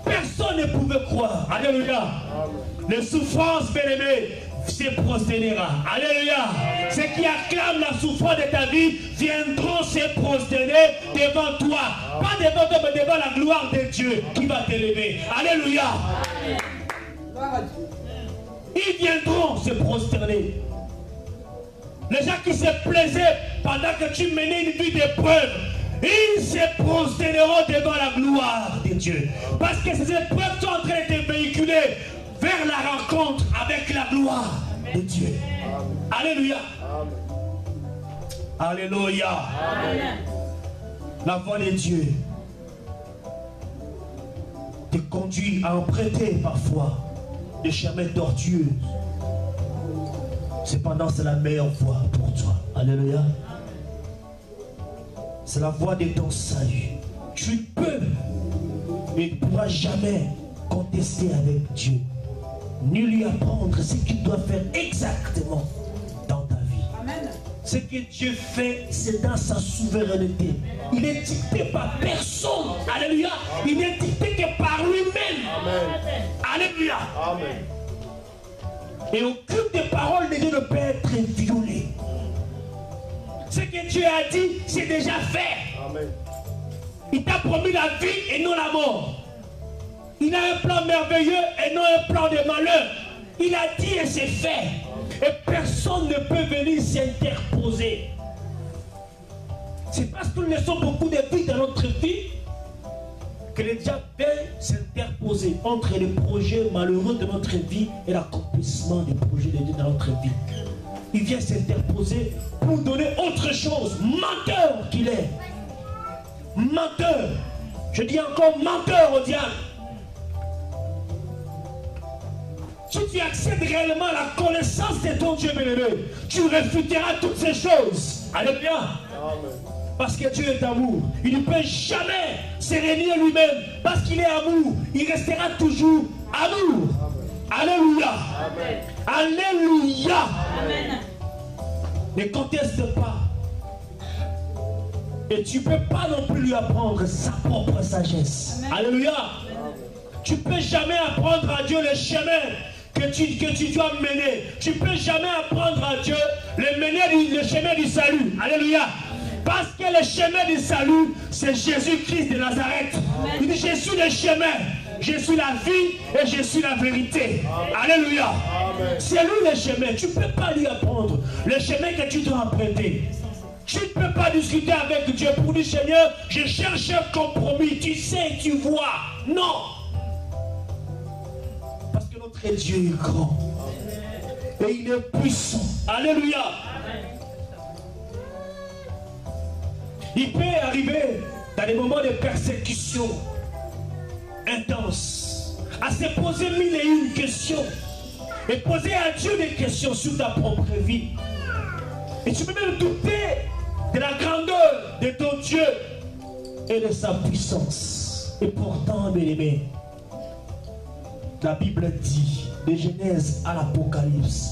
Personne ne pouvait croire. Alléluia. Les souffrances, bien-aimés, se prosternera. Alléluia. Ceux qui acclament la souffrance de ta vie viendront se prosterner devant toi. Pas devant toi, mais devant la gloire de Dieu qui va t'élever. Alléluia. Ils viendront se prosterner. Les gens qui se plaisaient pendant que tu menais une vie d'épreuve, ils se prosterneront devant la gloire de Dieu. Parce que ces épreuves sont en train de te véhiculer vers la rencontre avec la gloire de Dieu. Alléluia. Alléluia. Amen. La voix de Dieu te conduit à emprunter parfois des chemins tortueux. Cependant, c'est la meilleure voie pour toi. Alléluia. C'est la voie de ton salut. Tu peux, mais tu ne pourras jamais contester avec Dieu, ni lui apprendre ce qu'il doit faire exactement dans ta vie. Amen. Ce que Dieu fait, c'est dans sa souveraineté. Il n'est dicté par personne. Alléluia. Il n'est dicté que par lui-même. Amen. Alléluia. Amen. Et aucune des paroles de Dieu ne peut être violée. Ce que Dieu a dit, c'est déjà fait. Amen. Il t'a promis la vie et non la mort. Il a un plan merveilleux et non un plan de malheur. Il a dit et c'est fait. Et personne ne peut venir s'interposer. C'est parce que nous laissons beaucoup de vie dans notre vie que le diable vient s'interposer entre les projets malheureux de notre vie et l'accomplissement des projets de Dieu dans notre vie. Il vient s'interposer pour donner autre chose. Menteur qu'il est. Menteur. Je dis encore menteur au diable. si tu acceptes réellement la connaissance de ton Dieu bien-aimé, tu réfuteras toutes ces choses. Alléluia. Parce que Dieu est amour. Il ne peut jamais se renier lui-même. Parce qu'il est amour, il restera toujours amour. Alléluia. Alléluia. Amen. Ne conteste pas. Et tu ne peux pas non plus lui apprendre sa propre sagesse. Amen. Alléluia. Tu ne peux jamais apprendre à Dieu le chemin que tu dois mener. Tu ne peux jamais apprendre à Dieu le chemin du salut. Alléluia. Parce que le chemin du salut, c'est Jésus-Christ de Nazareth. Amen. Il dit, je suis le chemin, je suis la vie et je suis la vérité. Amen. Alléluia. Amen. C'est lui le chemin. Tu ne peux pas lui apprendre le chemin que tu dois emprunter. Tu ne peux pas discuter avec Dieu pour dire, Seigneur, je cherche un compromis. Tu sais, tu vois. Non. Parce que notre Dieu est grand. Et il est puissant. Alléluia. Il peut arriver dans des moments de persécution intense à se poser mille et une questions et poser à Dieu des questions sur ta propre vie. Et tu peux même douter de la grandeur de ton Dieu et de sa puissance. Et pourtant, bien-aimé, la Bible dit, de Genèse à l'Apocalypse,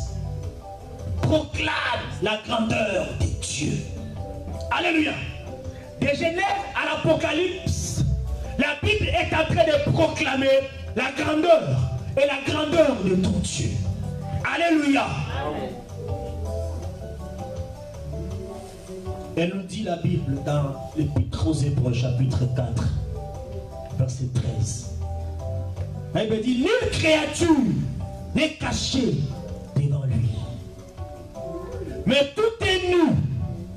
proclame la grandeur de Dieu. Alléluia. De Genèse à l'Apocalypse, la Bible est en train de proclamer la grandeur et la grandeur de ton Dieu. Alléluia. Elle nous dit la Bible dans l'Épître aux Hébreux, chapitre 4, verset 13. Elle me dit, nulle créature n'est cachée devant lui. Mais tout est nu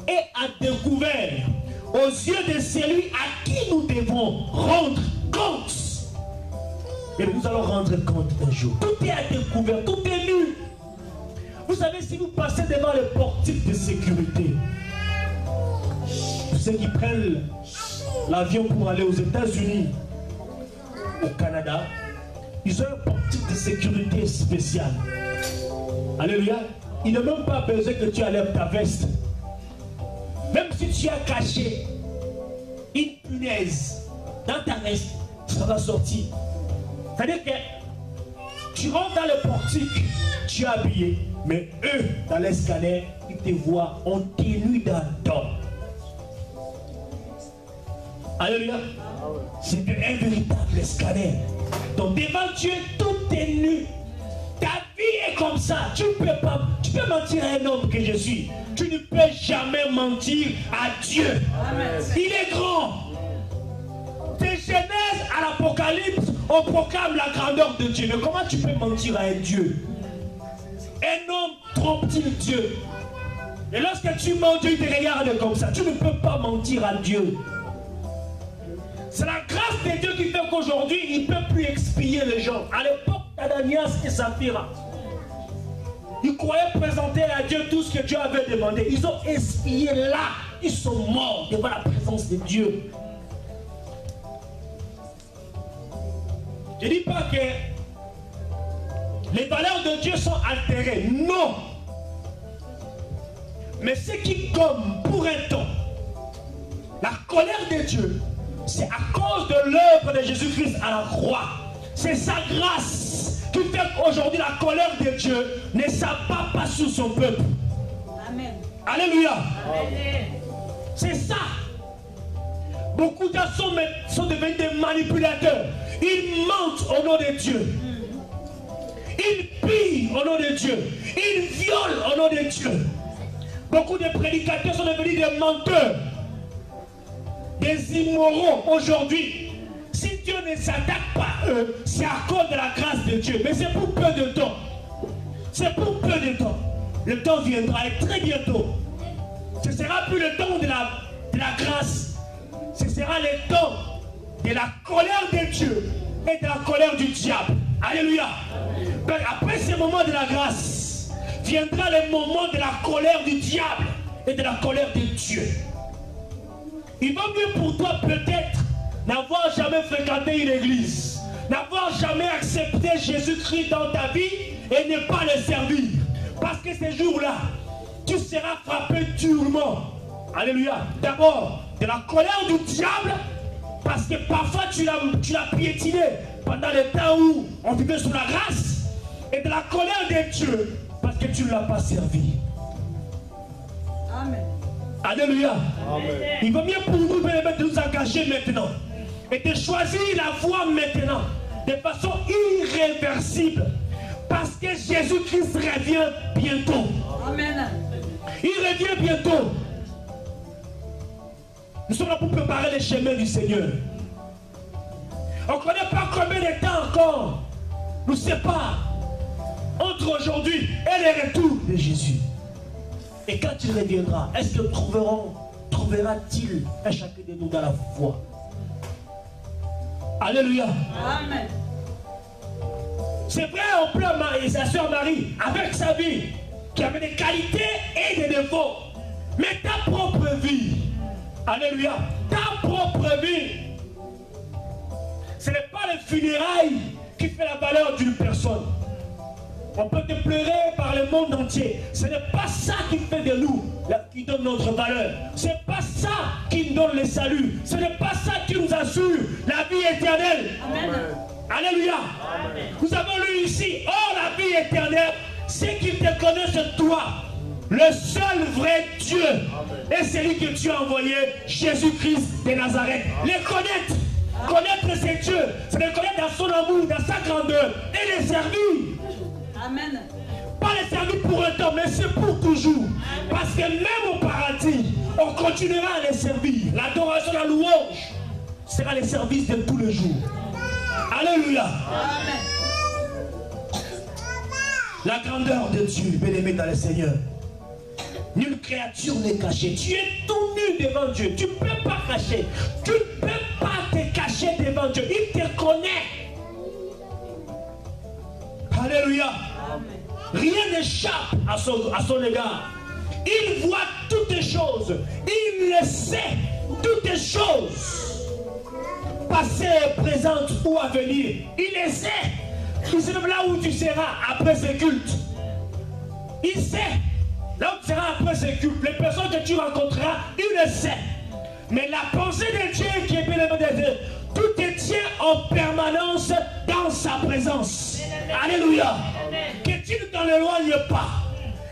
et à découvert aux yeux de celui à qui nous devons rendre compte. Et nous allons rendre compte un jour. Tout est à découvert, tout est nu. Vous savez, si vous passez devant le portique de sécurité, ceux qui prennent l'avion pour aller aux États-Unis, au Canada, ils ont un portique de sécurité spécial. Alléluia. Il n'a même pas besoin que tu enlèves ta veste. Même si tu as caché une punaise dans ta veste, ça va sortir. C'est-à-dire que tu rentres dans le portique, tu es habillé, mais eux, dans les scanners, ils te voient, on t'est nu dans le dos. Alléluia. C'est un véritable scanner. Donc devant Dieu, tout est nu. Ta vie est comme ça. Tu peux mentir à un homme que je suis. Tu ne peux jamais mentir à Dieu. Amen. Il est grand. De Genèse à l'Apocalypse, on proclame la grandeur de Dieu. Mais comment tu peux mentir à un Dieu? Un homme trompe-t-il Dieu? Et lorsque tu mens, Dieu te regarde comme ça. Tu ne peux pas mentir à Dieu. C'est la grâce de Dieu qui fait qu'aujourd'hui, il ne peut plus expier les gens. À l'époque d'Ananias et Saphira, ils croyaient présenter à Dieu tout ce que Dieu avait demandé. Ils ont expié là. Ils sont morts devant la présence de Dieu. Je ne dis pas que les valeurs de Dieu sont altérées. Non. Mais ce qui gomme pour un temps la colère de Dieu, c'est à cause de l'œuvre de Jésus-Christ à la croix. C'est sa grâce qui fait qu'aujourd'hui la colère de Dieu ne s'abat pas sur son peuple. Amen. Alléluia. Amen. C'est ça. Beaucoup de gens sont devenus des manipulateurs. Ils mentent au nom de Dieu. Ils pillent au nom de Dieu. Ils violent au nom de Dieu. Beaucoup de prédicateurs sont devenus des menteurs, des immoraux aujourd'hui. Si Dieu ne s'attaque pas à eux, c'est à cause de la grâce de Dieu. Mais c'est pour peu de temps. C'est pour peu de temps. Le temps viendra et très bientôt. Ce ne sera plus le temps de la grâce. Ce sera le temps de la colère de Dieu et de la colère du diable. Alléluia. Donc après ce moment de la grâce, viendra le moment de la colère du diable et de la colère de Dieu. Il va mieux pour toi peut-être n'avoir jamais fréquenté une église, n'avoir jamais accepté Jésus-Christ dans ta vie et ne pas le servir. Parce que ces jours-là, tu seras frappé durement. Alléluia. D'abord, de la colère du diable, parce que parfois tu l'as piétiné pendant le temps où on vivait sous la grâce, et de la colère de Dieu, parce que tu ne l'as pas servi. Amen. Alléluia. Amen. Il vaut mieux pour nous de nous engager maintenant et de choisir la voie maintenant de façon irréversible, parce que Jésus-Christ revient bientôt. Amen. Il revient bientôt. Nous sommes là pour préparer les chemins du Seigneur. On ne connaît pas combien de temps encore nous sépare entre aujourd'hui et le retour de Jésus. Et quand il reviendra, est-ce que trouvera-t-il un chacun de nous dans la foi? Alléluia. Amen. C'est vrai, on peut marier sa soeur Marie avec sa vie, qui avait des qualités et des défauts. Mais ta propre vie, alléluia, ta propre vie, ce n'est pas les funérailles qui fait la valeur d'une personne. On peut te pleurer par le monde entier. Ce n'est pas ça qui fait de nous, qui donne notre valeur. Ce n'est pas ça qui nous donne le salut. Ce n'est pas ça qui nous assure la vie éternelle. Amen. Alléluia. Amen. Nous avons lu ici, oh la vie éternelle, c'est qu'ils te connaissent toi, le seul vrai Dieu. Amen. Et celui que tu as envoyé, Jésus-Christ de Nazareth. Amen. Les connaître. Connaître ces dieux, c'est les connaître dans son amour, dans sa grandeur, et les servir. Amen. Pas les servir pour un temps, mais c'est pour toujours. Parce que même au paradis, on continuera à les servir. L'adoration, la louange sera le service de tous les jours. Alléluia. Amen. La grandeur de Dieu, bien-aimé dans le Seigneur. Nulle créature n'est cachée. Tu es tout nu devant Dieu. Tu ne peux pas cacher. Tu ne peux pas te cacher devant Dieu. Il te connaît. Alléluia. Amen. Rien n'échappe à son égard. Il voit toutes les choses. Il le sait, toutes les choses. Passées, présentes ou à venir. Il les sait. Il sait même là où tu seras après ce culte. Il sait. Là où tu seras après ce culte. Les personnes que tu rencontreras, il le sait. Mais la pensée de Dieu qui est bien aimé de Dieu, tout est tient en permanence dans sa présence. Alléluia. Que tu ne t'en éloignes pas.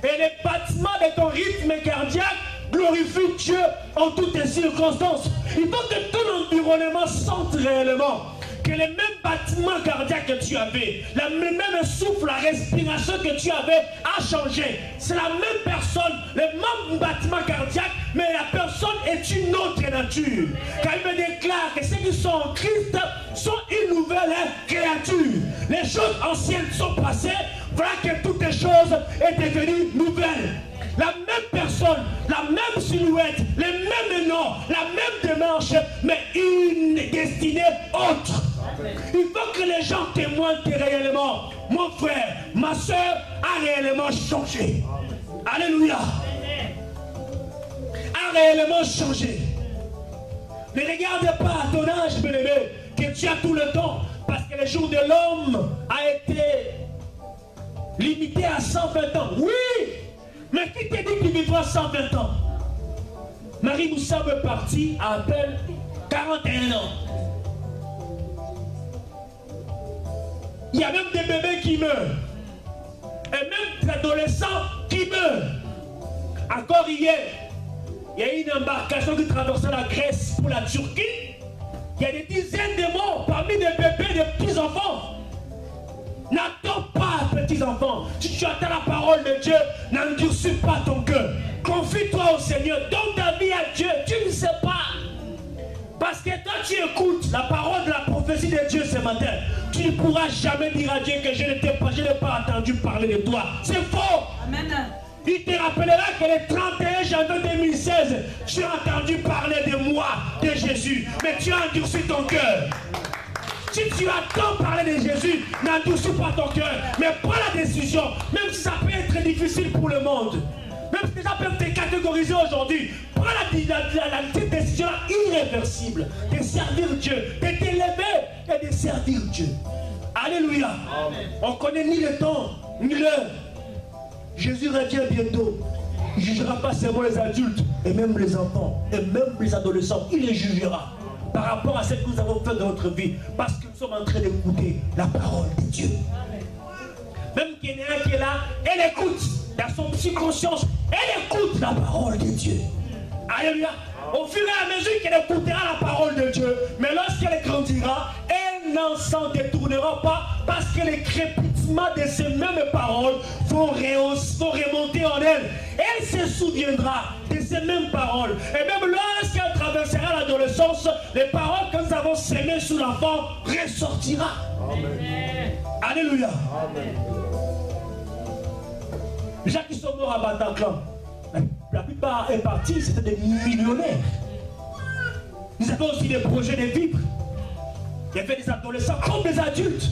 Et les battements de ton rythme cardiaque glorifient Dieu en toutes les circonstances. Il faut que ton environnement sente réellement que les mêmes battements cardiaques que tu avais, le même souffle, la respiration que tu avais a changé. C'est la même personne, le même battement cardiaque, mais la personne est une autre nature. Car il me déclare que ceux qui sont en Christ sont une nouvelle créature. Les choses anciennes sont passées, voilà que toutes les choses sont devenues nouvelles. La même personne, la même silhouette, les mêmes noms, la même démarche, mais une destinée autre. Il faut que les gens témoignent que réellement, mon frère, ma soeur a réellement changé. Alléluia. A réellement changé. Ne regarde pas à ton âge, bien-aimé, que tu as tout le temps, parce que le jour de l'homme a été limité à 120 ans. Oui, mais qui te dit qu'il vivra 120 ans? Marie Moussa est partie à peine 41 ans. Il y a même des bébés qui meurent. Et même des adolescents qui meurent. Encore hier, il y a une embarcation qui traversait la Grèce pour la Turquie. Il y a des dizaines de morts parmi des bébés, des petits-enfants. N'attends pas, petits-enfants. Si tu attends la parole de Dieu, n'endurcis pas ton cœur. Confie-toi au Seigneur. Donne ta vie à Dieu. Tu ne sais pas. Parce que quand tu écoutes la parole de la prophétie de Dieu ce matin, tu ne pourras jamais dire à Dieu que je n'ai pas entendu parler de toi. C'est faux. Amen. Il te rappellera que le 31 janvier 2016, tu as entendu parler de moi, de Jésus, mais tu as endurci ton cœur. Si tu attends parler de Jésus, n'endurcis pas ton cœur, mais prends la décision, même si ça peut être difficile pour le monde. Même si ça peut te catégoriser aujourd'hui, prends la décision irréversible de servir Dieu, de t'élever et de servir Dieu. Alléluia. Amen. On ne connaît ni le temps, ni l'heure. Jésus revient bientôt. Il ne jugera pas seulement les adultes, et même les enfants, et même les adolescents. Il les jugera par rapport à ce que nous avons fait dans notre vie. Parce que nous sommes en train d'écouter la parole de Dieu. Amen. Même Kénéa qui est là, elle écoute. Dans son subconscience, elle écoute la parole de Dieu. Alléluia. Au fur et à mesure qu'elle écoutera la parole de Dieu, mais lorsqu'elle grandira, elle n'en s'en détournera pas parce que les crépitements de ces mêmes paroles vont remonter en elle. Elle se souviendra de ces mêmes paroles. Et même lorsqu'elle traversera l'adolescence, les paroles que nous avons sémées sous l'enfant ressortira. Amen. Alléluia. Amen. Les gens qui sont morts à Bataclan, la plupart est partie, c'était des millionnaires. Ils avaient aussi des projets de vivre. Il y avait des adolescents comme des adultes.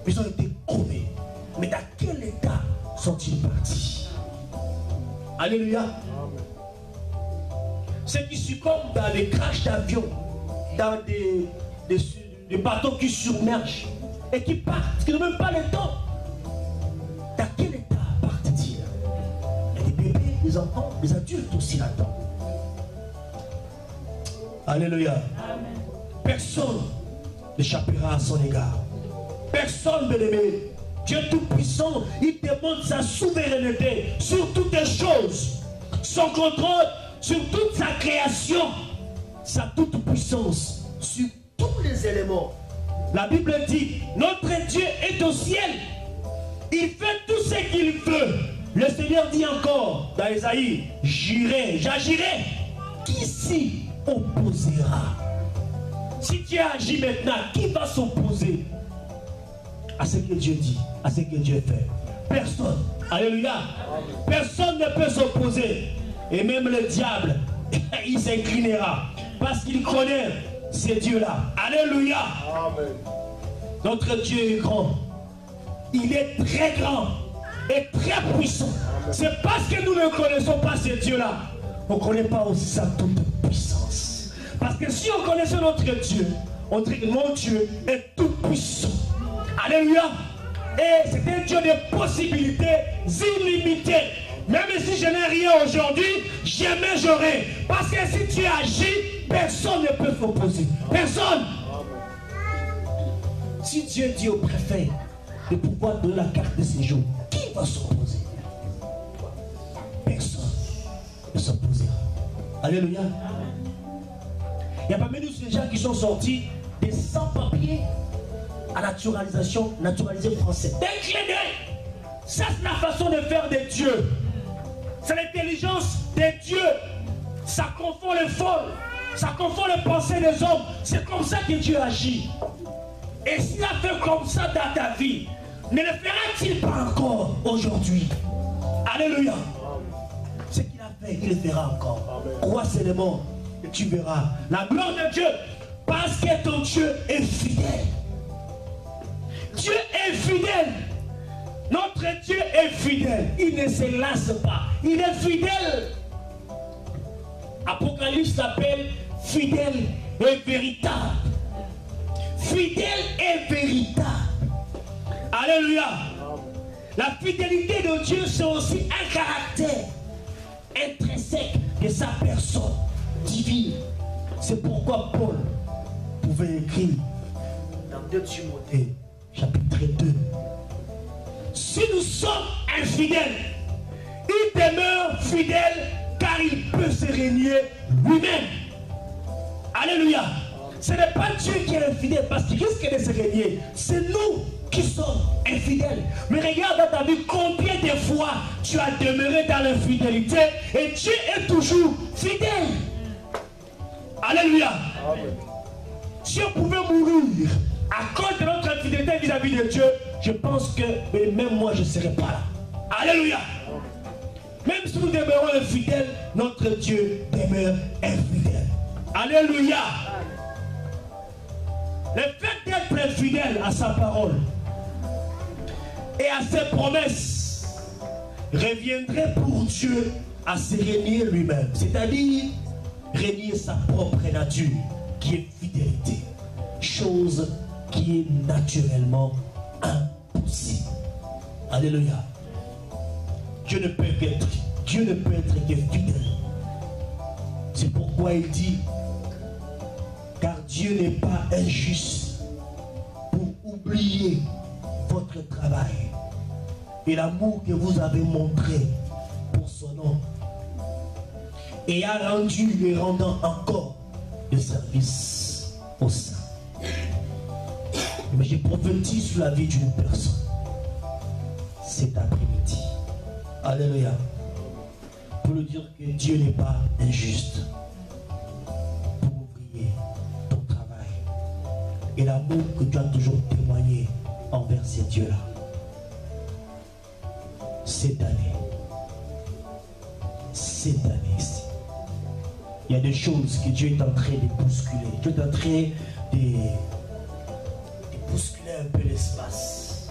Ils ont été connus. Mais dans quel état sont-ils partis? Alléluia. Amen. Ceux qui succombent dans des crashs d'avion, dans des bateaux qui submergent et qui partent, qui n'ont même pas le temps. Dans quel état partent-ils? Il y a des bébés, des enfants, des adultes aussi là-dedans. Alléluia. Amen. Personne n'échappera à son égard. Personne, bien-aimé. Dieu Tout-Puissant, il demande sa souveraineté sur toutes les choses, son contrôle sur toute sa création, sa toute-puissance sur tous les éléments. La Bible dit, notre Dieu est au ciel. Il fait tout ce qu'il veut. Le Seigneur dit encore dans Ésaïe, j'irai, j'agirai. Qui s'y opposera? Si Dieu agit maintenant, qui va s'opposer à ce que Dieu dit, à ce que Dieu fait? Personne. Alléluia. Personne ne peut s'opposer. Et même le diable, il s'inclinera. Parce qu'il connaît ces dieux-là. Alléluia. Amen. Notre Dieu est grand. Il est très grand et très puissant. C'est parce que nous ne connaissons pas ces dieux-là. On ne connaît pas aussi sa toute puissance. Parce que si on connaissait notre Dieu, on dirait que mon Dieu est tout puissant. Alléluia. Et c'est un Dieu de possibilités illimitées. Même si je n'ai rien aujourd'hui, jamais j'aurai. Parce que si tu agis, personne ne peut s'opposer. Personne. Si Dieu dit au préfet de pouvoir donner la carte de séjour, qui va s'opposer? Personne ne s'opposera. Alléluia. Il y a parmi nous ces gens qui sont sortis des sans-papiers à naturalisation, naturalisé français. D'un clin d'œil. Ça, c'est la façon de faire des dieux. C'est l'intelligence des dieux. Ça confond les folles. Ça confond les pensées des hommes. C'est comme ça que Dieu agit. Et s'il a fait comme ça dans ta vie, ne le fera-t-il pas encore aujourd'hui? Alléluia. Ce qu'il a fait, il le fera encore. Crois seulement et tu verras la gloire de Dieu. Parce que ton Dieu est fidèle. Dieu est fidèle. Notre Dieu est fidèle. Il ne se lasse pas. Il est fidèle. Apocalypse s'appelle fidèle et véritable. Fidèle et véritable. Alléluia. La fidélité de Dieu, c'est aussi un caractère intrinsèque de sa personne divine. C'est pourquoi Paul pouvait écrire dans 2 Timothée, chapitre 2. Si nous sommes infidèles, il demeure fidèle car il peut se régner lui-même. Alléluia. Ce n'est pas Dieu qui est infidèle parce qu'il risque de se régner. C'est nous qui sommes infidèles. Mais regarde dans ta vie combien de fois tu as demeuré dans l'infidélité et Dieu est toujours fidèle. Alléluia. Amen. Si on pouvait mourir à cause de notre infidélité vis-à-vis de Dieu, je pense que même moi je ne serais pas là. Alléluia. Même si nous demeurons infidèles, notre Dieu demeure infidèle. Alléluia. Le fait d'être fidèle à sa parole et à ses promesses reviendrait pour Dieu à se régner lui-même, c'est-à-dire régner sa propre nature, qui est fidélité. Chose qui est naturellement impossible. Alléluia. Dieu ne peut être que fidèle. C'est pourquoi il dit, car Dieu n'est pas injuste pour oublier votre travail et l'amour que vous avez montré pour son nom, et a rendu et rendant encore le service au sein. Mais j'ai prophétisé sur la vie d'une personne cet après-midi. Alléluia. Pour lui dire que Dieu n'est pas injuste pour ouvrir ton travail et l'amour que tu as toujours témoigné envers ces dieux-là. Cette année ici, il y a des choses que Dieu est en train de bousculer. Dieu est en train de bousculer un peu l'espace.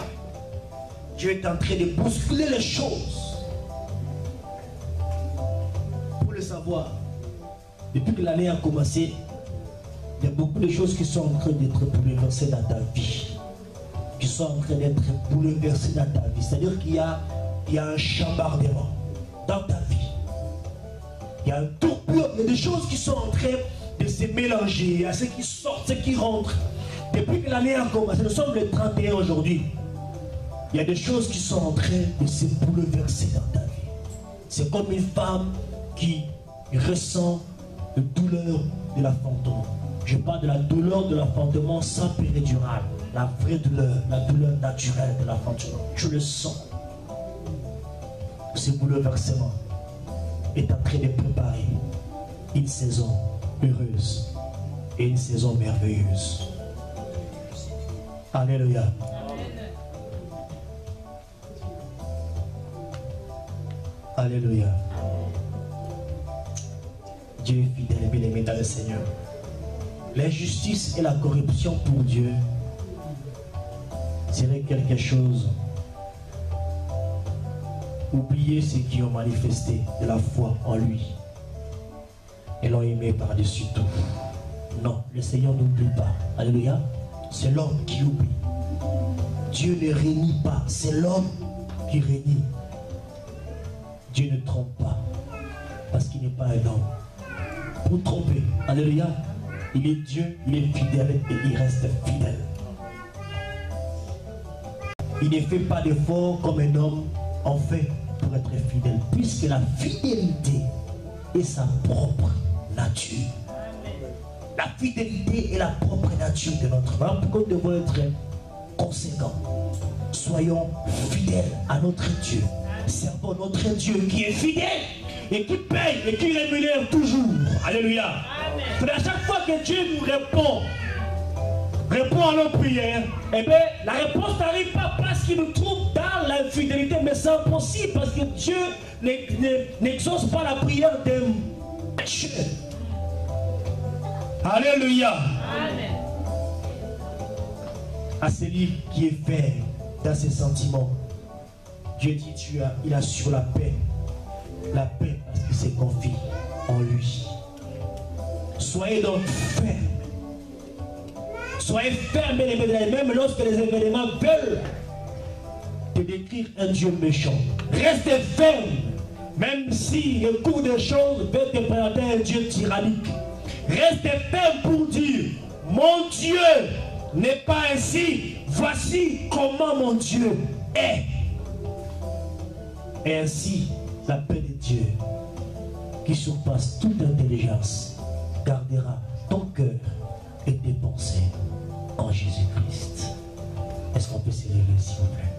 Dieu est en train de bousculer les choses. Pour le savoir, depuis que l'année a commencé, il y a beaucoup de choses qui sont en train d'être bouleversées dans ta vie. Qui sont en train d'être bouleversées dans ta vie. C'est-à-dire qu'il y a un chambardement dans ta vie. Il y a un tourbillon, il y a des choses qui sont en train de se mélanger. Il y a ceux qui sortent, ceux qui rentrent. Depuis que l'année a commencé, nous sommes le 31 aujourd'hui. Il y a des choses qui sont en train de se bouleverser dans ta vie. C'est comme une femme qui ressent la douleur de l'enfantement. Je parle de la douleur de l'enfantement sans péridurale. La vraie douleur, la douleur naturelle de l'enfantement. Tu le sens. Ce bouleversement est en train de préparer une saison heureuse et une saison merveilleuse. Alléluia. Alléluia. Dieu est fidèle, bien aimé dans le Seigneur. L'injustice et la corruption pour Dieu serait quelque chose. Oubliez ceux qui ont manifesté de la foi en lui et l'ont aimé par-dessus tout. Non, le Seigneur n'oublie pas. Alléluia. C'est l'homme qui oublie. Dieu ne réunit pas, c'est l'homme qui réunit. Dieu ne trompe pas parce qu'il n'est pas un homme pour tromper. Alléluia. Il est Dieu, il est fidèle et il reste fidèle. Il ne fait pas d'effort comme un homme en fait pour être fidèle, puisque la fidélité est sa propre nature. La fidélité est la propre nature de notre âme. Pourquoi nous devons être conséquents? Soyons fidèles à notre Dieu. Servons notre Dieu qui est fidèle et qui paye et qui rémunère toujours. Alléluia. C'est à chaque fois que Dieu nous répond à nos prières, eh bien, la réponse n'arrive pas parce qu'il nous trouve dans l'infidélité, mais c'est impossible parce que Dieu n'exauce pas la prière d'un pécheur. Alléluia. Amen. À celui qui est ferme dans ses sentiments, Dieu dit, il assure la paix parce qu'il se confie en lui. Soyez donc fermes. Soyez fermes, même lorsque les événements veulent te décrire un Dieu méchant. Restez ferme, même si le cours des choses veut te présenter un Dieu tyrannique. Restez ferme pour dire, mon Dieu n'est pas ainsi, voici comment mon Dieu est. Et ainsi, la paix de Dieu, qui surpasse toute intelligence, gardera ton cœur et tes pensées en Jésus-Christ. Est-ce qu'on peut s'élever, s'il vous plaît?